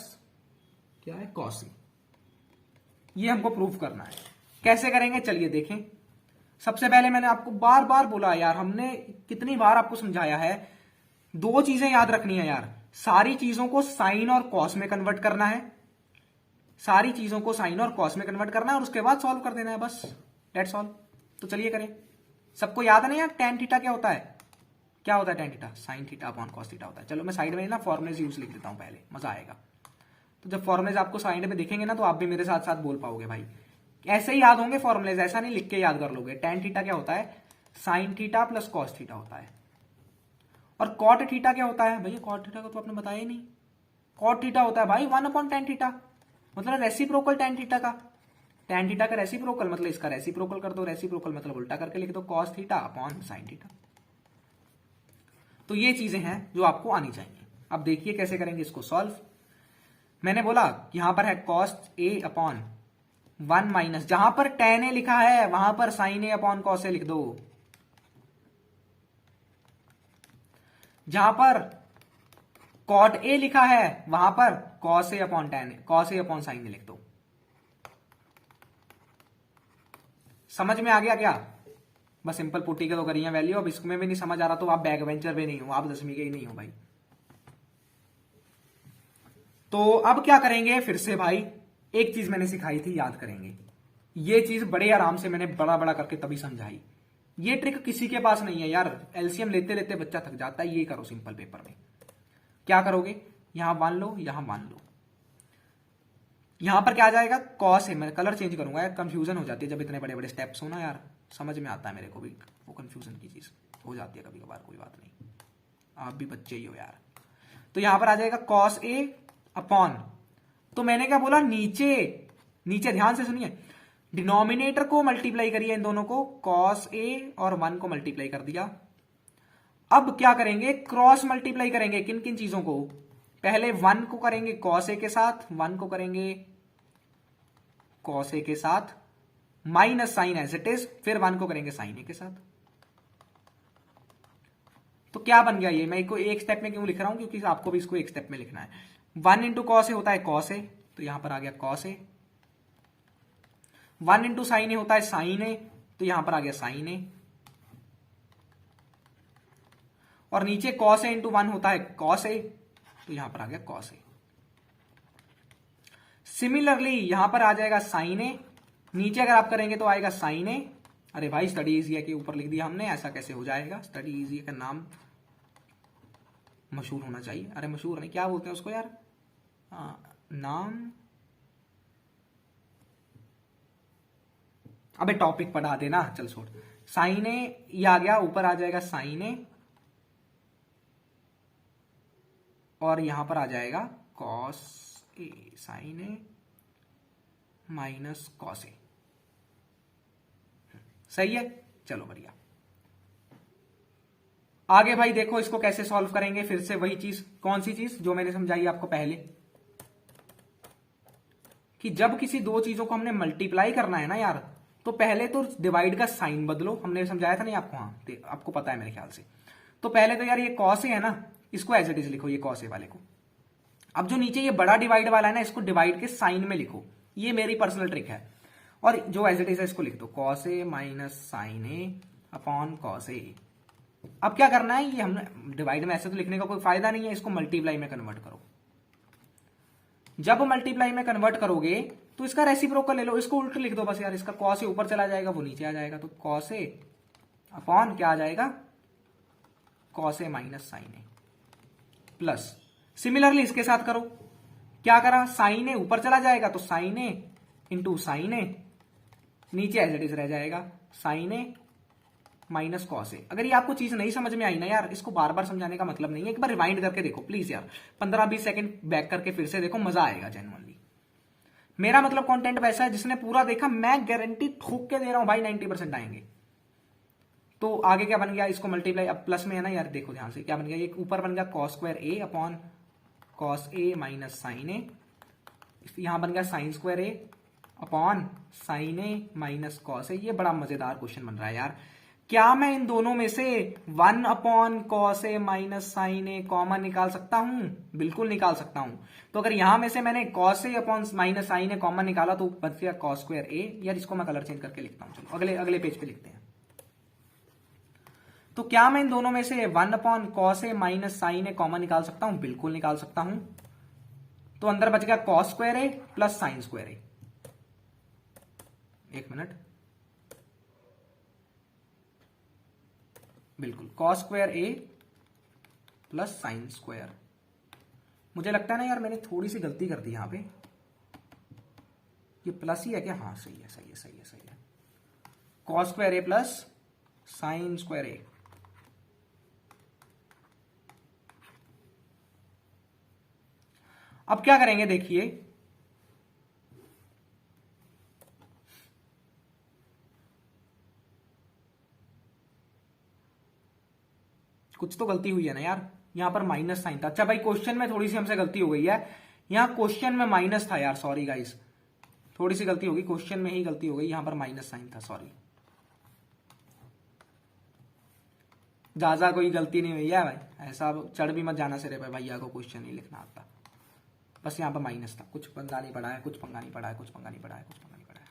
Speaker 1: क्या है, cos A। ये हमको प्रूफ करना है। कैसे करेंगे चलिए देखें। सबसे पहले मैंने आपको बार बार बोला यार, हमने कितनी बार आपको समझाया है, दो चीजें याद रखनी है यार। सारी चीजों को साइन और कॉस में कन्वर्ट करना है, सारी चीजों को साइन और कॉस में कन्वर्ट करना है और उसके बाद सॉल्व कर देना है, बस दैट्स ऑल। तो चलिए करें। सबको याद है ना यार tan थीटा क्या होता है? क्या होता है tan theta? sin theta upon cos theta होता है। चलो मैं साइड में ना फॉर्मुलेज यूज लिख देता हूं पहले, मजा आएगा। तो जब फॉर्मुलेज आपको साइड में दिखेंगे ना तो आप भी मेरे साथ साथ बोल पाओगे भाई। ऐसे ही याद होंगे फॉर्मुलेज, ऐसा नहीं लिख के याद कर लोगे। tan थीटा क्या होता है? sin theta plus cos theta होता है। और cot थीटा क्या होता है? भैया cot थीटा को तो आपने बताया ही नहीं। cot थीटा होता है भाई 1/tan थीटा, मतलब रेसिप्रोकल tan थीटा का। tan थीटा का रेसिप्रोकल मतलब इसका रेसिप्रोकल कर दो, रेसिप्रोकल मतलब उल्टा करके लिख दो, cos theta upon sin theta. तो ये चीजें हैं जो आपको आनी चाहिए। अब देखिए कैसे करेंगे इसको सॉल्व। मैंने बोला यहां पर है cos A अपॉन 1 - जहां पर tan A लिखा है वहां पर sin A upon cos A लिख दो, जहां पर cot A लिखा है वहां पर cos A upon sin A लिख दो। समझ में आ गया क्या? बस सिंपल पुट्टी के तो करिए वैल्यू। अब इसमें भी नहीं समझ आ रहा तो आप बैक वेंचर पे नहीं हो, आप 10वीं के ही नहीं हो भाई। तो अब क्या करेंगे फिर से भाई, एक चीज मैंने सिखाई थी याद करेंगे। ये चीज बड़े आराम से मैंने बड़ा बड़ा करके तभी समझाई। ये ट्रिक किसी के पास नहीं है यार, एलसीएम लेते लेते बच्चा थक जाता है। ये करो सिंपल पेपर में। क्या करोगे, यहां मान लो, यहां मान लो, यहां पर क्या आ जाएगा cos है। मैं कलर चेंज करूंगा यार, कंफ्यूजन हो जाती है जब इतने बड़े बड़े स्टेप्स हो ना यार। समझ में आता है मेरे को भी, वो कंफ्यूजन की चीज हो जाती है कभी कभार, कोई बात नहीं, आप भी बच्चे ही हो यार। तो यहां पर आ जाएगा cos A अपॉन, तो मैंने क्या बोला, नीचे नीचे ध्यान से सुनिए, डिनोमिनेटर को मल्टीप्लाई करिए इन दोनों को, cos A और 1 को मल्टीप्लाई कर दिया। अब क्या करेंगे, क्रॉस मल्टीप्लाई करेंगे। किन किन चीजों को? पहले 1 को करेंगे cos A के साथ, 1 को करेंगे cos A के साथ minus sign as it is, फिर 1 को करेंगे sin A के साथ। तो क्या बन गया ये, मैं इसको एक स्टेप में क्यों लिख रहा हूं, क्योंकि आपको भी इसको एक स्टेप में लिखना है। 1 इंटू कॉस ए होता है कॉस ए, तो यहां पर आ गया कॉस ए। 1 इंटू साइन ए होता है साइन ए, तो यहां पर आ गया साइन ए। और नीचे कॉस ए इंटू 1 होता है कॉस ए, तो यहां पर आ गया कॉस ए। सिमिलरली यहां पर आ जाएगा साइन ए, नीचे अगर आप करेंगे तो आएगा साइन ए। अरे भाई स्टडी इजी के ऊपर लिख दिया हमने, ऐसा कैसे हो जाएगा, स्टडी इजी का नाम मशहूर होना चाहिए। अरे मशहूर नहीं, क्या बोलते हैं उसको यार, नाम, अबे टॉपिक पढ़ा देना, चल छोड़। साइन ए ये आ गया, ऊपर आ जाएगा साइन ए, और यहां पर आ जाएगा cos A, sign A minus cos ए। सही है, चलो बढ़िया। आगे भाई देखो इसको कैसे सॉल्व करेंगे, फिर से वही चीज, कौन सी चीज जो मैंने समझाई आपको पहले, कि जब किसी दो चीजों को हमने मल्टीप्लाई करना है ना यार, तो पहले तो डिवाइड का साइन बदलो, हमने समझाया था नहीं आपको, हाँ आपको पता है मेरे ख्याल से। तो पहले तो यार ये कॉस ए है ना, इसको एज इट इज लिखो, ये कॉस ए वाले को। अब जो नीचे ये बड़ा डिवाइड वाला है ना, इसको डिवाइड के साइन में लिखो, ये मेरी पर्सनल ट्रिक है। और जो एज इट इज है इसको लिख दो, cos a minus sine a upon cos ए। अब क्या करना है, ये हमने डिवाइड में ऐसे तो लिखने का कोई फायदा नहीं है, इसको मल्टीप्लाई में कन्वर्ट करो। जब मल्टीप्लाई में कन्वर्ट करोगे तो इसका रेसिप्रोकल ले लो, इसको उल्ट लिख दो बस यार, इसका कॉस ए ऊपर चला जाएगा, वो नीचे आ जाएगा, तो कॉस ए अपॉन क्या आ जाएगा, cos a minus sine a plus. Similarly इसके साथ करो, क्या करा, साइन ए ऊपर चला जाएगा तो साइन ए इंटू साइन ए, नीचे एज इट इज रह जाएगा साइन ए माइनस कॉस ए। अगर ये आपको चीज नहीं समझ में आई ना यार, इसको बार बार समझाने का मतलब नहीं है, एक बार रिवाइंड करके देखो प्लीज यार, 15-20 सेकंड बैक करके फिर से देखो, मजा आएगा जेन्युइनली। मेरा मतलब कंटेंट वैसा है, जिसने पूरा देखा मैं गारंटी ठोक के दे रहा हूं भाई 90% आएंगे। तो आगे क्या बन गया, इसको मल्टीप्लाई, अब प्लस में है ना यार, देखो ध्यान से क्या बन गया, ये ऊपर बन गया cos square A upon cos a minus sine ए, यहां बन गया sine square A upon sine A minus cos a. ये बड़ा मजेदार क्वेश्चन बन रहा है यार। क्या मैं इन दोनों में से 1 upon cos a minus sine A common निकाल सकता हूं? बिल्कुल निकाल सकता हूं। तो अगर यहां में से मैंने cos A upon minus sine A common निकाला तो बच गया कॉस स्क्वायर ए। यार इसको मैं कलर चेंज करके लिखता हूं, चलो अगले पेज पे लिखते हैं। तो क्या मैं इन दोनों में से 1 upon cos a minus sine A common निकाल सकता हूं? बिल्कुल निकाल सकता हूं। तो अंदर बच गया कॉस स्क्वायर ए प्लस साइन स्क्वायर ए। एक मिनट, बिल्कुल कॉस स्क्वायर ए प्लस साइन स्क्वायर। मुझे लगता है ना यार मैंने थोड़ी सी गलती कर दी यहां पे, ये प्लस ही है क्या? हाँ सही है, सही है, सही है, सही है। कॉस स्क्वायर ए प्लस साइन स्क्वायर ए। अब क्या करेंगे देखिए, कुछ तो गलती हुई है ना यार, यहां पर माइनस साइन था। अच्छा भाई क्वेश्चन में थोड़ी सी हमसे गलती हो गई है, यहां क्वेश्चन में माइनस था यार, सॉरी गाइस, थोड़ी सी गलती होगी, क्वेश्चन में ही गलती हो गई, यहां पर माइनस साइन था, सॉरी। ज्यादा कोई गलती नहीं हुई है भाई, ऐसा चढ़ भी मत जाना सिरे पे, भैया को क्वेश्चन नहीं लिखना आता, बस यहां पर माइनस था, कुछ पंगा नहीं पड़ा है, कुछ पंगा नहीं पड़ा है, कुछ पंगा नहीं पड़ा है, कुछ पंगा नहीं पड़ा है।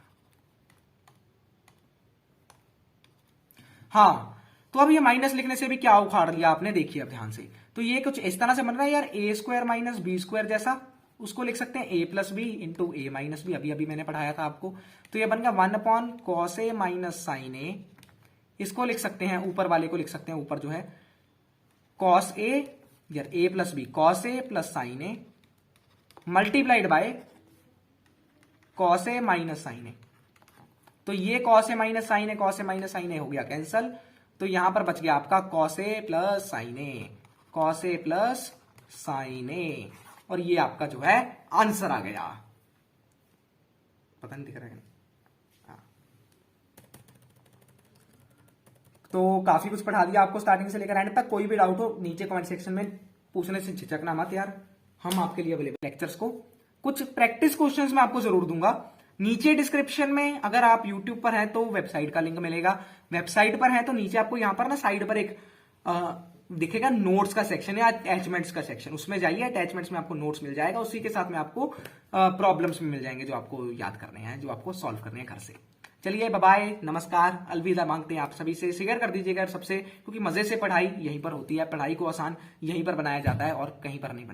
Speaker 1: हाँ तो अब ये माइनस लिखने से भी क्या उखाड़ लिया आपने, देखिए अब ध्यान से। तो ये कुछ इस तरह से बन रहा है यार, a square minus b square जैसा, उसको लिख सकते हैं ए प्लस बी इंटू ए माइनस बी, अभी अभी मैंने पढ़ाया था आपको। तो ये बन गया 1 upon cos a minus sine a. इसको लिख सकते हैं, ऊपर वाले को लिख सकते हैं, ऊपर जो है कॉस ए यार a plus b, cos a plus sine a multiplied by cos a minus sine a. तो ये cos a minus sine a, cos a minus sine a हो गया कैंसल, तो यहां पर बच गया आपका cos a plus sine a, cos a plus sine a, और ये आपका जो है आंसर आ गया। पता नहीं दिख रहा है, हाँ। तो काफी कुछ पढ़ा दिया आपको स्टार्टिंग से लेकर एंड तक। कोई भी डाउट हो नीचे कमेंट सेक्शन में पूछने से झिझकना मत यार, हम आपके लिए अवेलेबल लेक्चर्स को। कुछ प्रैक्टिस क्वेश्चंस मैं आपको जरूर दूंगा। नीचे डिस्क्रिप्शन में अगर आप YouTube पर हैं तो वेबसाइट का लिंक मिलेगा, वेबसाइट पर है तो नीचे आपको यहां पर ना साइड पर एक दिखेगा नोट्स का सेक्शन या अटैचमेंट्स का सेक्शन, उसमें जाइए, अटैचमेंट्स में आपको नोट्स मिल जाएगा, उसी के साथ में आपको प्रॉब्लम्स भी मिल जाएंगे जो आपको याद करने हैं, जो आपको सॉल्व करने हैं घर से। चलिए बाय, नमस्कार, अलविदा मांगते हैं आप सभी से। शेयर कर दीजिएगा सबसे, क्योंकि मजे से पढ़ाई यहीं पर होती है, पढ़ाई को आसान यहीं पर बनाया जाता है और कहीं पर नहीं बनाया।